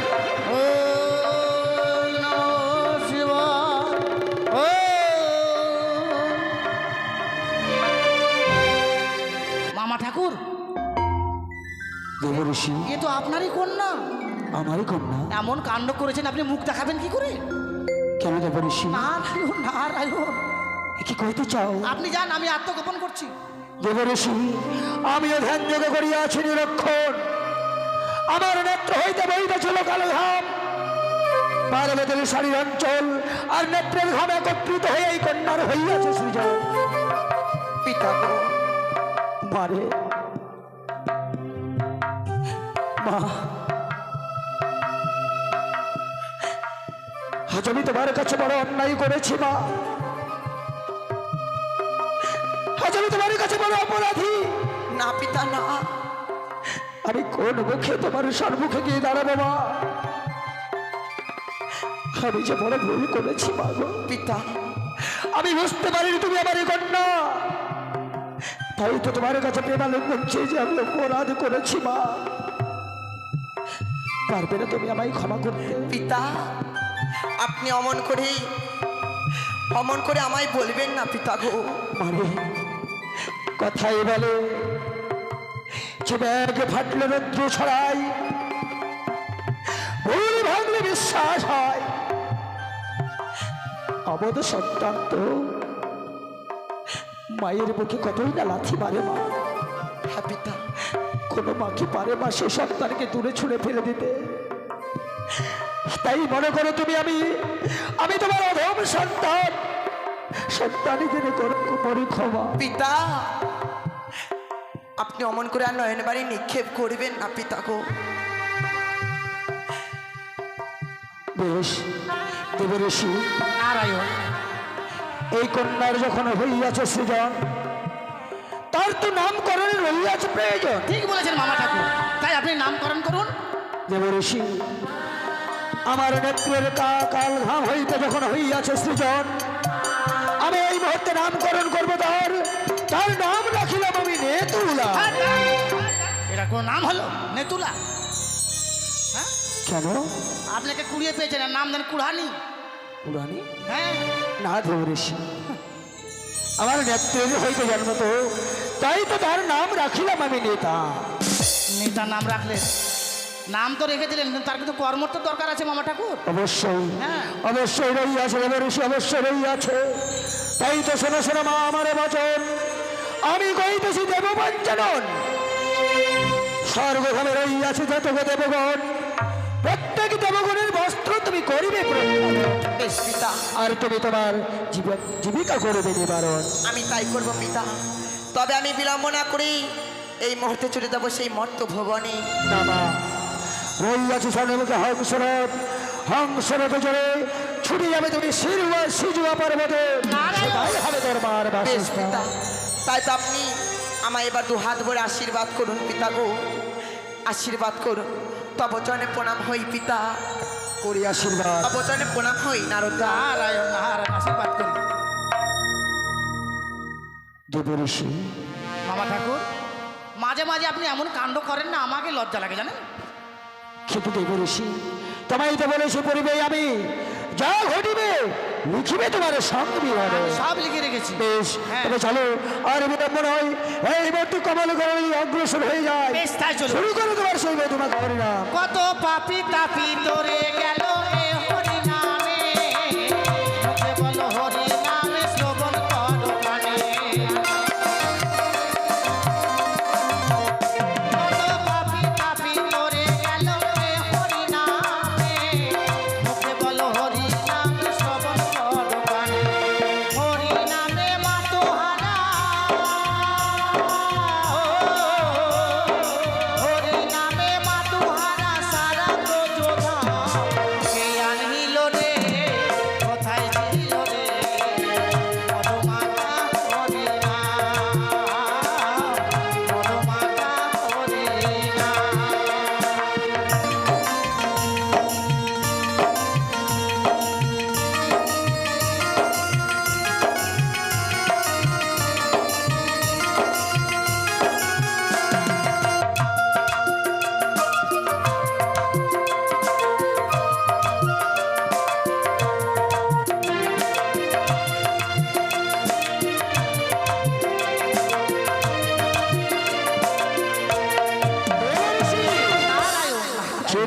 S1: ওম নমঃ শিবায়, মামা ঠাকুর,
S2: দেব ঋষি,
S1: এ তো আপনারই কন্যা।
S2: আমারই কন্যা।
S1: এমন কাণ্ড করেছেন, আপনি মুখ দেখাবেন কি করে?
S2: কেন দেব ঋষি?
S1: নারায়ণ নারায়ণ,
S2: এ কি কইতে চাও?
S1: আপনি যান, আমি আত্মগোপন করছি।
S2: দেব ঋষি, আমিও ধ্যান যোগ করিয়াছি নিরক্ষণ, আমার নেত্র হইতে বইতেছিল কালো ঘাম, পার্বতীর শাড়ির অঞ্চল আর নেত্রের ঘাম একত্রিত হয়ে এই কন্যার হইয়াছে সৃজন। পিতা গো, মারে মা, আজ আমি তোমার কাছে বড় অন্যায় করেছি মা, আজ আমি তোমার কাছে বড় অপরাধী।
S3: না পিতা না,
S2: আমি কোন মুখে তোমার সম্মুখে গিয়ে দাঁড়াবো মা? আমি যে বড় ভুল করেছি মা গো।
S3: পিতা
S2: আমি বুঝতে পারিনি তুমি আমার কন্যা, তাই তো তোমার কাছে প্রেমালিঙ্গন চেয়ে যে আমি অপরাধ করেছি মা। পারবে না তুমি আমায় ক্ষমা করতে?
S3: পিতা, আপনি অমন করে আমায় বলবেন না পিতা গো।
S2: মানে কথাই বলে যে ব্যাগ ফাটলে রৌদ্র ছড়াই, ভুল ভাঙলে বিশ্বাস হয়। অবধ সন্তান তো মায়ের বুকে কতই না লাথি মারে মা।
S3: হ্যাঁ পিতা,
S2: কোনো মাকে পারে মা সে সন্তানকে দূরে ছুঁড়ে ফেলে দিতে? তাই মনে করো তুমি আমি তোমার অধম সন্তানই জেনে করো মরি ক্ষমা।
S3: পিতা আপনি অমন করে আর নয়ন বাড়ি নিক্ষেপ করবেন না পিতা গো।
S2: বেশ দেব ঋষি,
S1: নারায়ণ,
S2: এই কন্যার যখন হইয়াছে সৃজন, তার তো নামকরণের হইয়াছে প্রয়োজন।
S1: ঠিক বলেছেন মামা ঠাকুর, তাই আপনি নামকরণ করুন।
S2: দেব ঋষি, আমার নেত্রের কাল ঘাম হইতে যখন হইয়াছে সৃজন, আমি এই মুহূর্তে নামকরণ করবো তার নাম রাখিলাম আমি নেতুলা।
S1: এটা কোন নাম হলো নেতুলা? হ্যাঁ,
S2: কেন?
S1: আপনাকে কুড়িয়ে পেয়েছেন, আর নাম দেন কুড়ানি।
S2: পুরানি
S1: হ্যাঁ,
S2: না দেব ঋষি, আমার নেত্রের হইতে জন্ম তো, তাই তো তার নাম রাখিলাম আমি নেতা।
S1: নেতার নাম রাখলেন, নাম তো রেখে দিলেন, কিন্তু তার কিন্তু কর্মর তো দরকার আছে মামা ঠাকুর।
S2: অবশ্যই
S1: হ্যাঁ।
S2: অবশ্যই রইয়াছে দেব ঋষি, অবশ্যই রইয়াছে। তাই তো শোনো শোনো মা আমার বচন, আমি কইতেছি দেবপঞ্চানন, স্বর্গধামে রইয়াছে যতক দেবগণ, প্রত্যেক দেবগণের বস্ত্র তুমি করিবে প্রত্যাহার।
S3: বেশ পিতা,
S2: আর তুমি তোমার জীবিকা করবে নিবারণ।
S3: আমি তাই করব পিতা। তবে আমি বিলম্ব না করি এই মুহূর্তে চলে যাব সেই মর্ত ভবনে।
S2: না মা, রইয়াছে স্বর্ণমুখে হংসরথে চড়ে ছুটে যাবে তুমি সিজুয়া পর্বতে, সেটাই হবে দরবার
S3: বেশ পিতা,
S2: বাসস্থান।
S3: তাই তো আপনি আমায় এবার 2 হাত ভরে আশীর্বাদ করুন পিতা গো, আশীর্বাদ করুন। তব চরণে প্রণাম হই পিতা,
S2: করি আশীর্বাদ।
S3: তব চরণে প্রণাম হই নারদা।
S1: নারায়ণ নারায়ণ, আশীর্বাদ করি।
S2: দেব ঋষি,
S1: মামা ঠাকুর, মাঝে মাঝে আপনি এমন কাণ্ড করেন না, আমাকে লজ্জা লাগে জানেন।
S2: কিন্তু দেব ঋষি, তোমায় তো বলেছি পড়িবে আমি, যা ঘটিবে লিখিবে তোমার সংবিধানে।
S1: সব লিখে রেখেছি।
S2: বেশ,
S1: হ্যাঁ।
S2: তবে চলো আর বিলম্ব নয়, এই মূর্তি কমল করে অগ্রসর হয়ে যায়।
S1: বেশ, তাই চলো।
S2: শুরু করো তোমার সেই বেদনা করি না।
S1: কত পাপি তাপি তোরে গেল এ হরি নামে, মুখে বলো হরি নামে, শ্রবণ করো কানে। কত পাপি তাপি তোরে গেল এ হরি নামে, মুখে বলো হরি নামে, শ্রবণ করো কানে। হরি নামে মাতোহারা, হরি নামে মাতোহারা সারা তো যোধা।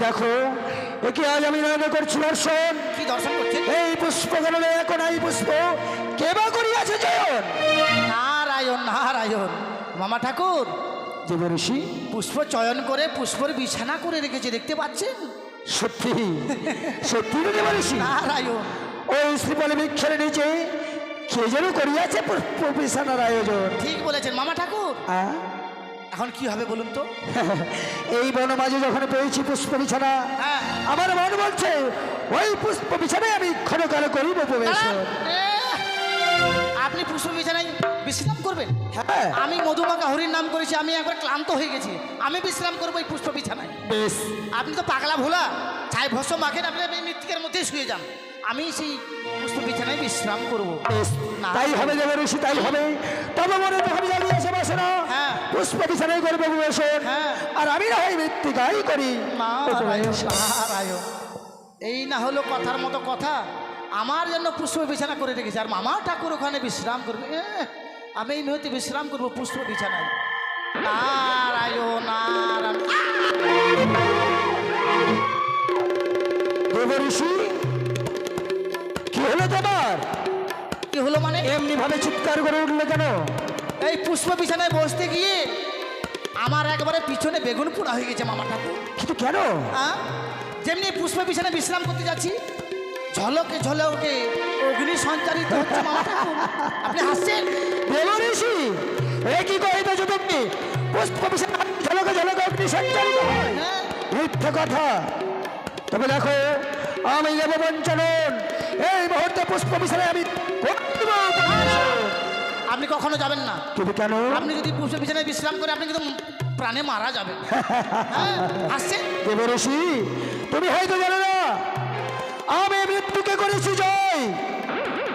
S2: দেখো একে আজ আমি নয়ন করছি দর্শন।
S1: কি দর্শন করছেন?
S2: এই পুষ্প গণনে এখন এই পুষ্প কে বা করিয়াছে চয়ন?
S1: নারায়ণ নারায়ণ। মামা ঠাকুর
S2: দেবঋষি
S1: পুষ্প চয়ন করে পুষ্পর বিছানা করে রেখেছে, দেখতে পাচ্ছেন?
S2: সত্যি সত্যি না দেবঋষি?
S1: নারায়ণ।
S2: ওই শ্রীপল বৃক্ষের নিচে কে যেন করিয়াছে পুষ্প বিছানার আয়োজন।
S1: ঠিক বলেছেন মামা ঠাকুর।
S2: আহ?
S1: এখন কি হবে বলুন তো?
S2: এই বনমাঝে যখন পেয়েছি পুষ্প বিছানা,
S1: হ্যাঁ।
S2: আমার মন বলছে ওই পুষ্প বিছানায় আমি ক্ষণকাল করিব প্রবেশ।
S1: আপনি পুষ্প বিছানায় বিশ্রাম করবেন?
S2: হ্যাঁ
S1: আমি মধুমাকা হরির নাম করেছি, আমি একবার ক্লান্ত হয়ে গেছি, আমি বিশ্রাম করবো এই পুষ্প বিছানায়।
S2: বেশ,
S1: আপনি তো পাগলা ভোলা, ছাই ভস্য মাখেন, আপনি মৃত্তিকার মধ্যেই শুয়ে যান, আমি সেই পুষ্প বিছানায় বিশ্রাম করবো।
S2: বেশ,
S1: না।
S2: তাই হবে দেবঋষি, তাই হবে। তবে মনে যখন জানিয়েছে বাসনা
S1: হ্যাঁ।
S2: পুষ্প বিছানায় করবে প্রবেশ,
S1: হ্যাঁ।
S2: আর আমি না হয় মৃত্তিকাই করি
S1: নারায়ণ
S2: প্রবেশ।
S1: নারায়ণ। এই না হলো কথার মতো কথা, আমার জন্য পুষ্প বিছানা করে রেখেছে, আর মামা ঠাকুর ওখানে বিশ্রাম করবে। আমি এই মুহূর্তে বিশ্রাম করবো পুষ্প বিছানায়। নারায়ণ নারায়ণ।
S2: দেবঋষি কি হলো তোমার?
S1: কি হলো মানে?
S2: এমনি ভাবে চিৎকার করে উঠলে কেন?
S1: এই পুষ্প বিছানায় বসতে গিয়ে আমার একবারে পিছনে বেগুন পোড়া হয়ে গেছে মামা ঠাকুর।
S2: কিন্তু কেন?
S1: যেমনি পুষ্প বিছানায় বিশ্রাম করতে যাচ্ছি, ঝলকে ঝলকে অগ্নি সঞ্চারিত হচ্ছে মামা ঠাকুর। আপনি হাসছেন?
S2: দেবঋষি এ কি কহিতেছ তুমি? পুষ্প বিছানা ঝলকে ঝলকে অগ্নি সঞ্চারিত হয়?
S1: হ্যাঁ।
S2: মিথ্যে কথা। তবে দেখো আমি দেব বঞ্চনন, এই মুহূর্তে পুষ্প বিছানায় আমি করব প্রবেশ।
S1: আপনি কখনো যাবেন না।
S2: কিন্তু কেন?
S1: আপনি যদি পুষ্প বিছানায় বিশ্রাম করে আপনি কিন্তু প্রাণে মারা যাবেন। হ্যাঁ, হাসছেন?
S2: দেবঋষি তুমি হয়তো জানো না আমি মৃত্যুকে করেছি জয়,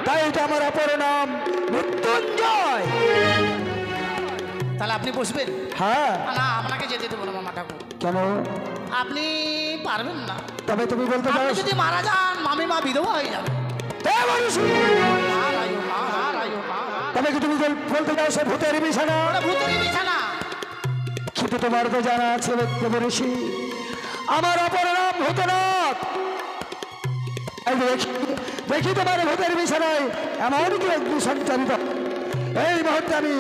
S2: তাই এটা আমার অপর নাম মৃত্যুঞ্জয়।
S1: তাহলে আপনি বসবেন?
S2: হ্যাঁ।
S1: না, আপনাকে যেতে দেবো না মামা ঠাকুর।
S2: কেন?
S1: আপনি পারবেন না।
S2: তবে তুমি বলতে চাও?
S1: আপনি যদি মারা যান মামি মা বিধবা হয়ে যাবে।
S2: দেবঋষি
S1: নারায়ণ নারায়ণ নারায়ণ।
S2: তবে কি তুমি বলতে চাও সে ভূতের বিছানা?
S1: ওটা ভূতেরই বিছানা।
S2: কিন্তু তোমার তো জানা আছে দেবঋষি আমার অপর নাম ভূতনাথ। এই দেখি দেখি তোমার ভূতের বিছানায় এমন কি অগ্নি সঞ্চারিত, এই মুহূর্তে আমি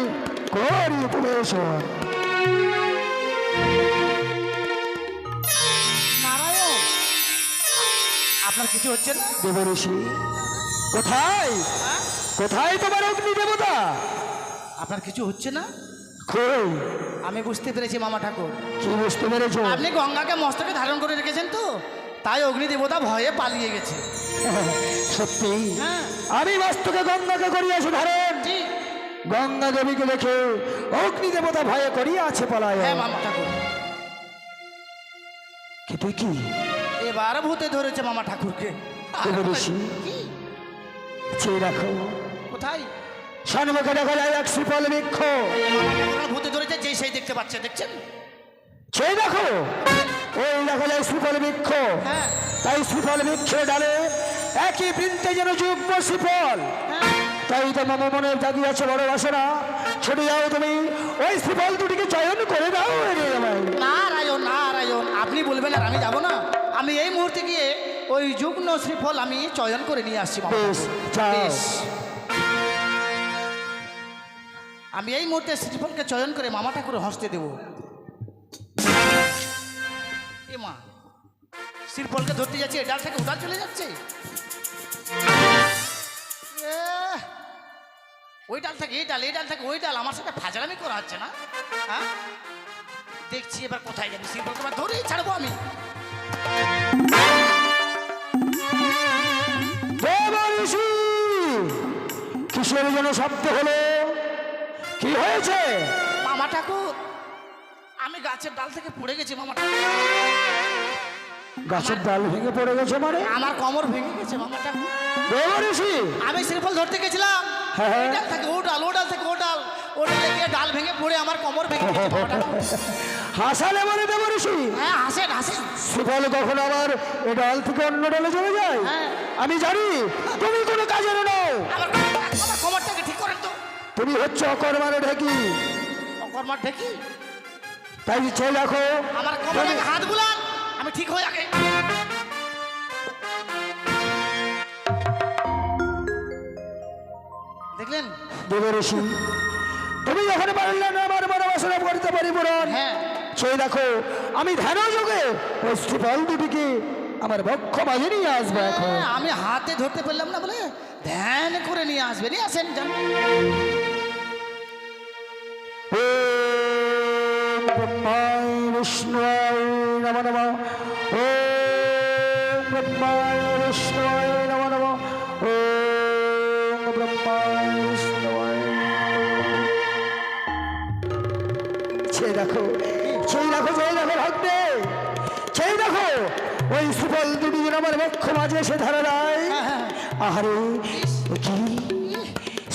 S2: করি প্রবেশ।
S1: নারায়ণ, আপনার কিছু হচ্ছে না?
S2: দেবঋষি কোথায়
S1: হ্যাঁ?
S2: কোথায় তোমার অগ্নি দেবতা?
S1: আপনার কিছু হচ্ছে না?
S2: কই?
S1: আমি বুঝতে পেরেছি মামা ঠাকুর,
S2: কি বুঝতে পেরেছ?
S1: আপনি গঙ্গাকে মস্তকে ধারণ করে রেখেছেন তো, তাই অগ্নি দেবতা ভয়ে পালিয়ে গেছে।
S2: সত্যি
S1: হ্যাঁ।
S2: আমি বাস্তবে গঙ্গাকে করিয়াছি ধারণ।
S1: ঠিক।
S2: গঙ্গা দেবীকে দেখে অগ্নি দেবতা ভয়ে করিয়া আছে পলায়।
S1: হ্যাঁ মামা ঠাকুর।
S2: কিন্তু কি
S1: এবার ভূতে ধরেছে মামা ঠাকুরকে।
S2: দেবঋষি
S1: কি?
S2: চেয়ে রাখো,
S1: কোথায়?
S2: সন্মুখে দেখা যায় এক শ্রীফল বৃক্ষ।
S1: মামা ঠাকুর ভূতে ধরেছে, যেই সেই দেখতে পাচ্ছে, দেখছেন?
S2: চেয়ে দেখো ওই দেখা যায় শ্রীফল বৃক্ষ।
S1: হ্যাঁ।
S2: তাই শ্রীফল বৃক্ষের ডালে একই বৃন্তে যেন যুগ্ম শ্রীফল।
S1: হ্যাঁ।
S2: তাই তো মামা মনে জাগিয়াছে বড় বাসনা, ছুটে যাও তুমি ওই শ্রীফল দুটিকে চয়ন করে দাও।
S1: নারায়ণ নারায়ণ। আপনি বলবেন আর আমি যাব না? আমি এই মুহূর্তে গিয়ে ওই যুগ্ম শ্রীফল আমি চয়ন করে নিয়ে আসছি মামা
S2: বেশ,
S1: ঠাকুর।
S2: যাও।
S1: বেশ। আমি এই মুহূর্তে শ্রীফলকে চয়ন করে মামা ঠাকুর হস্তে দেব। এ মা, শ্রীফলকে ধরতে যাচ্ছে, এ ডাল থেকে ওডাল চলে যাচ্ছে। ওই ডাল থেকে এই ডাল, এই ডাল থেকে ওই ডাল, আমার সাথে ফাজলামি করা হচ্ছে না? হ্যাঁ, দেখছি এবার কোথায় যাবে। শ্রীফলকে এবার ধরেই ছাড়বো আমি।
S2: দেবঋষি কিসের যেন শব্দ হলো? কি হয়েছে?
S1: মামা ঠাকুর, আমি গাছের ডাল থেকে পড়ে গেছি মামা ঠাকুর।
S2: গাছের ডাল ভেঙে পড়ে গেছে মানে?
S1: আমার কোমর ভেঙে গেছে মামা ঠাকুর।
S2: দেবঋষি
S1: আমি শ্রীফল ধরতে গেছিলাম,
S2: হ্যাঁ।
S1: এই ডাল থেকে ও ডাল, ও ডাল থেকে ও ডাল, ও ডালে গিয়ে ডাল ভেঙে পড়ে আমার কোমর ভেঙে গেছে মামা ঠাকুর।
S2: হাসালে মানে দেবঋষি?
S1: হ্যাঁ, হাসেন হাসেন।
S2: শ্রীফল কখন আবার এ ডাল থেকে অন্য ডালে চলে যায়?
S1: হ্যাঁ।
S2: আমি জানি তুমি কোনো কাজের নও।
S1: আমার কোমরটাকে ঠিক করেন তো।
S2: তুমি হচ্ছে অকর্মার ঢেকি।
S1: অকর্মার ঢেকি?
S2: তাই ইচ্ছে দেখো
S1: আমার কোমরে হাত বুলান, আমি ঠিক হয়ে আগে। দেখলেন?
S2: দেবঋষি, তুমি যখন পারলে না আমার মনোবাসনা করতে পারি পূরণ,
S1: হ্যাঁ।
S2: সেই দেখো আমি ধ্যান যোগে ওই শ্রীফল দুটিকে আমার বক্ষ মাঝে নিয়ে আসবো এখন।
S1: হ্যাঁ, আমি হাতে ধরতে পারলাম না বলে ধ্যান করে নিয়ে আসবে। নিয়ে আসেন, যান।
S2: ওম ব্রহ্মায় বিষ্ণুয় নমো নমঃ। ওম ব্রহ্মায় বিষ্ণুয় নমো নমঃ। ওম ব্রহ্মায় বিষ্ণুয় নমো নমঃ। সেই দেখো ভাগ্নে, সেই দেখো ওই সুফল দুটি যেন আমার বক্ষ মাঝে এসে ধরা দেয়। আহারে কি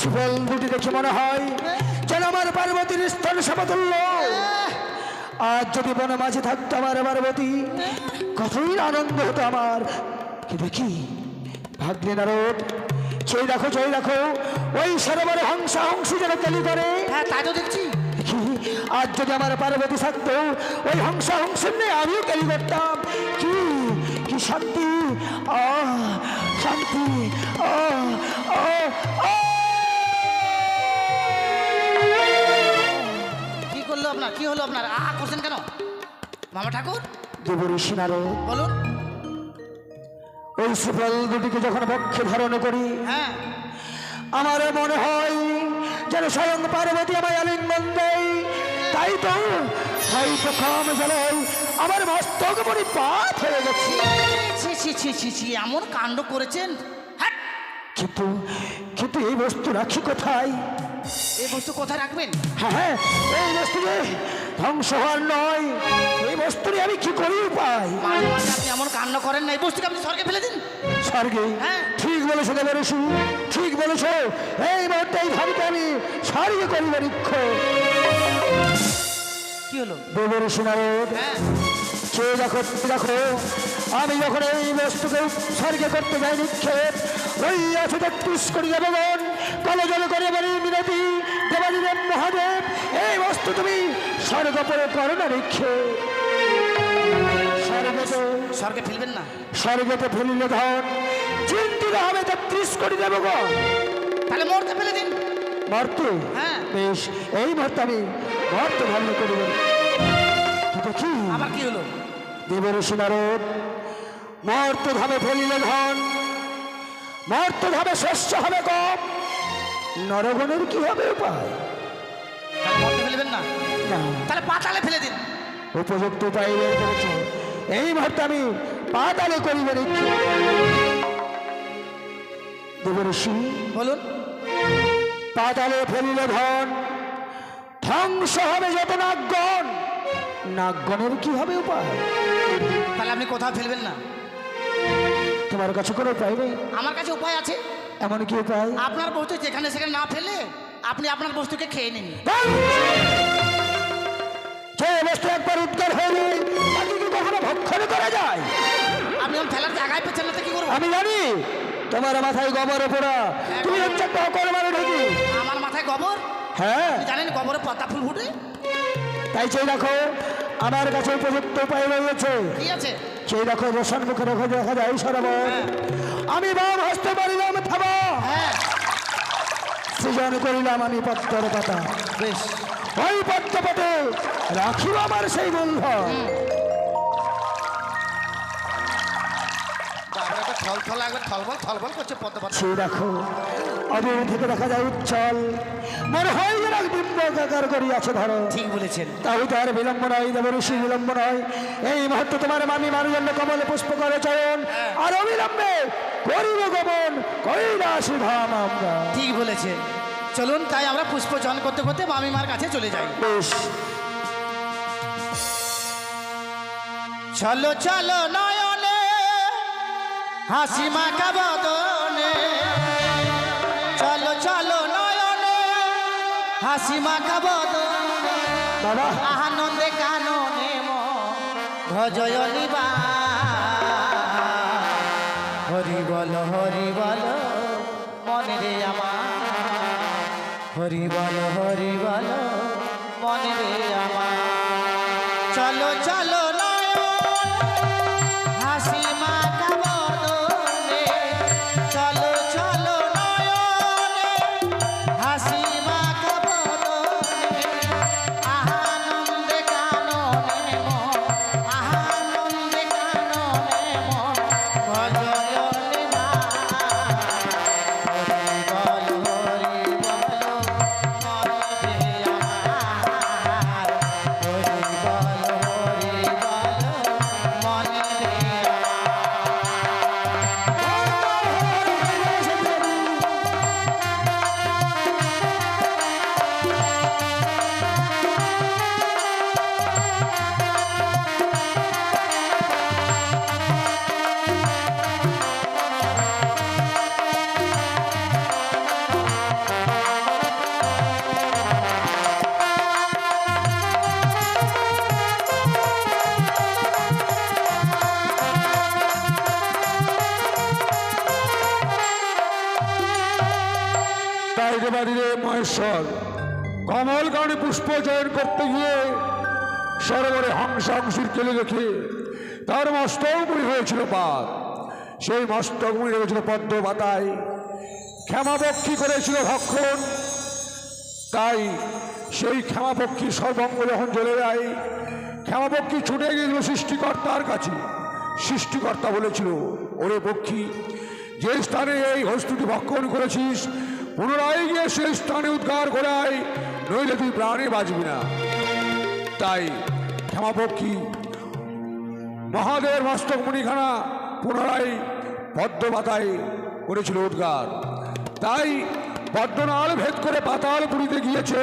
S2: সুফল দুটি দেখে মনে হয় যেন আমার পার্বতীর স্তন সমতুল্য। আজ যদি বন মাঝে থাকতো আমার পার্বতী, কতই আনন্দ হতো আমার। কি দেখি ভাগ্নে নারদ, সেই দেখো ওই সরোবরে হংসী যেন কেলি করে।
S1: হ্যাঁ, তাই তো দেখছি।
S2: দেখি আজ যদি আমার পার্বতী থাকতো, ওই হংসের নিয়ে আমিও কেলি করতাম। কি কি শান্তি, শান্তি।
S1: কি করলো আপনার? কি হলো আপনার? করছেন কেন মামা ঠাকুর?
S2: দেবঋষি নারদ,
S1: বলুন।
S2: ওই সুফল দুটিকে যখন বক্ষে ধারণ করি,
S1: হ্যাঁ,
S2: আমার মনে হয় যেন স্বয়ং পার্বতী আমায় আলিঙ্গন দেয়। তাই তো কাম জ্বালায় আমার মস্তক পরিপাত হয়ে গেছে।
S1: ছি, এমন কাণ্ড করেছেন। হ্যাঁ,
S2: কিন্তু এই বস্তু রাখি কোথায়?
S1: এই বস্তু কোথায় রাখবেন?
S2: হ্যাঁ, এই বস্তু যে ধ্বংস হওয়ার নয়, এই বস্তু আমি কি করি পাই?
S1: মাঝে মাঝে আপনি এমন কাণ্ড করেন না, এই বস্তুকে আপনি স্বর্গে ফেলে দিন।
S2: স্বর্গে?
S1: হ্যাঁ।
S2: ঠিক বলেছো দেবঋষি, ঠিক বলেছো। এই মুহূর্তে এই ধানকে আমি স্বর্গে করিব নিক্ষেপ।
S1: কি হলো?
S2: দেবঋষি নারদ,
S1: হ্যাঁ,
S2: দেখো আমি যখন এই বস্তুকে স্বর্গে করতে যাই নিক্ষেপ, ওই আছে ৩৩ কোটি দেবগণ কলজল করে বলি মিনতি, দেবাদিদেব মহাদেব, এই বস্তু তুমি স্বর্গপরে করো না নিক্ষেপ।
S1: স্বর্গে ফেলবেন না?
S2: স্বর্গতে ফেলিলে ধন চিন্তিত হবে ৩৩ কোটি দেবগণ।
S1: তাহলে মরতে ফেলে দিন।
S2: মর্তে?
S1: হ্যাঁ।
S2: বেশ, এই মুহূর্তে আমি মর্ত ধারণ করিব। দেখি
S1: আবার কি হলো?
S2: দেবঋষি নারদ, মর্ত ধামে ফেলিলে ধন, মর্ত ধামে শস্য হবে কম, নরগণের কি হবে উপায়?
S1: তাহলে মরতে ফেলবেন না?
S2: না,
S1: তাহলে পাতালে ফেলে দিন।
S2: উপযুক্ত উপায় বের করেছ। এই মুহূর্তে আমি পাতালে করিব নিক্ষেপ। দেবঋষি,
S1: বলুন।
S2: পাতালে ফেলিলে ধন, ধ্বংস হবে যত নাগগণ, নাগগণের কি হবে উপায়?
S1: তাহলে আপনি কোথাও ফেলবেন না?
S2: তোমার কাছে কোনো উপায় নেই?
S1: আমার কাছে উপায় আছে।
S2: এমন কি উপায়?
S1: আপনার বস্তু যেখানে সেখানে না ফেলে আপনি আপনার বস্তুকে খেয়ে নিন।
S2: যে বস্তু একবার উদ্ধার হয়নি তাকে কি কখনো ভক্ষণ করা যায়?
S1: আপনি আমার ফেলার জায়গায় পেছেন না, তো কি করবো?
S2: আমি জানি তোমার মাথায় গোবর পোড়া, তুমি হচ্ছে করবারে ঢুকি।
S1: আমার মাথায় গোবর?
S2: হ্যাঁ,
S1: আপনি জানেন গোবরে পদ্মা ফুল ফুটে?
S2: তাই সেই দেখো আমার কাছে উপযুক্ত উপায় রয়েছে।
S1: কি আছে?
S2: সেই দেখো রোশন মুখে রেখে দেখা যায় সরোবর। আমি বাম হস্তে পারিলাম থাবা,
S1: হ্যাঁ,
S2: সৃজন করিলাম আমি পদ্মের পাতা।
S1: বেশ।
S2: ওই পদ্মপটে রাখিব আমার সেই বন্ধ।
S1: থল একবার থলবল করছে পদ্মা পাতা।
S2: সেই দেখো অদূর থেকে দেখা যায় উজ্জ্বল, মনে হয় যেন বিম্বকার করিয়াছে ধরো।
S1: ঠিক বলেছেন।
S2: তাই তার বিলম্ব নয়, দেবঋষি বিলম্ব নয়। এই মুহূর্তে তোমার মামি মারুর জন্য কমলে পুষ্প করে চয়ন, আর অবিলম্বে করিব গমন কৈলাসী ধাম আমরা।
S1: ঠিক বলেছেন। চলুন তাই আমরা পুষ্প জন করতে করতে মামিমার কাছে চলে যাই।
S2: বেশ,
S1: চলো চলো নয়নে হাসি মাখা বদনে, চলো চলো নয়নে হাসি মাখা বদনে,
S2: বাবা
S1: আনন্দে কাননে ভজয় নিবা। হরি বল মনে রে আমার, হরি বল মনে রে আমার। চলো চলো নয়ন হাসি মাখা বদনে চলো চলো নয়নে হাসি মাখা বদনে আনন্দে কাননে মন আনন্দে কাননে মন ভজয়নে মা হরি বল মনে দে
S5: তাই রে বাড়িরে মহেশ্বর কমল কারণে পুষ্প চয়ন করতে গিয়ে সরোবরে হংসাংশুর কেলে রেখে তার মস্তকমণি হয়েছিল পাত সেই মস্তকমণি রেখেছিল পদ্ম পাতায় ক্ষমাপক্ষী করেছিল ভক্ষণ তাই সেই ক্ষমাপক্ষী সর্বঙ্গ যখন জ্বলে যায় ক্ষমাপক্ষী ছুটে গিয়েছিল সৃষ্টিকর্তার কাছে সৃষ্টিকর্তা বলেছিল ওরে পক্ষী যে স্থানে এই বস্তুটি ভক্ষণ করেছিস পুনরায় গিয়ে সেই স্থানে উদ্ধার করায় নইলে তুই প্রাণে বাঁচবি না তাই ক্ষমাপক্ষী মহাদেবের মস্তক মুনিখানা পুনরায় পদ্ম পাতায় করেছিল উদ্গার তাই পদ্মনাল ভেদ করে পাতালপুরীতে গিয়েছে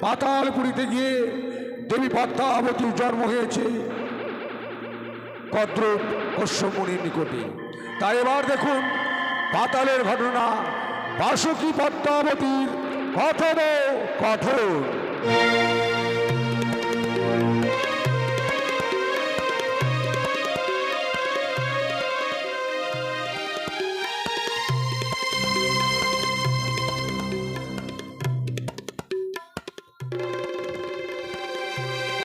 S5: পাতালপুরীতে গিয়ে দেবী পদ্মাবতীর জন্ম হয়েছে কদ্রুপ কশ্যপমুনির নিকটে তাই এবার দেখুন পাতালের ঘটনা বাসুকী পদ্মাবতীর কঠোর কঠোর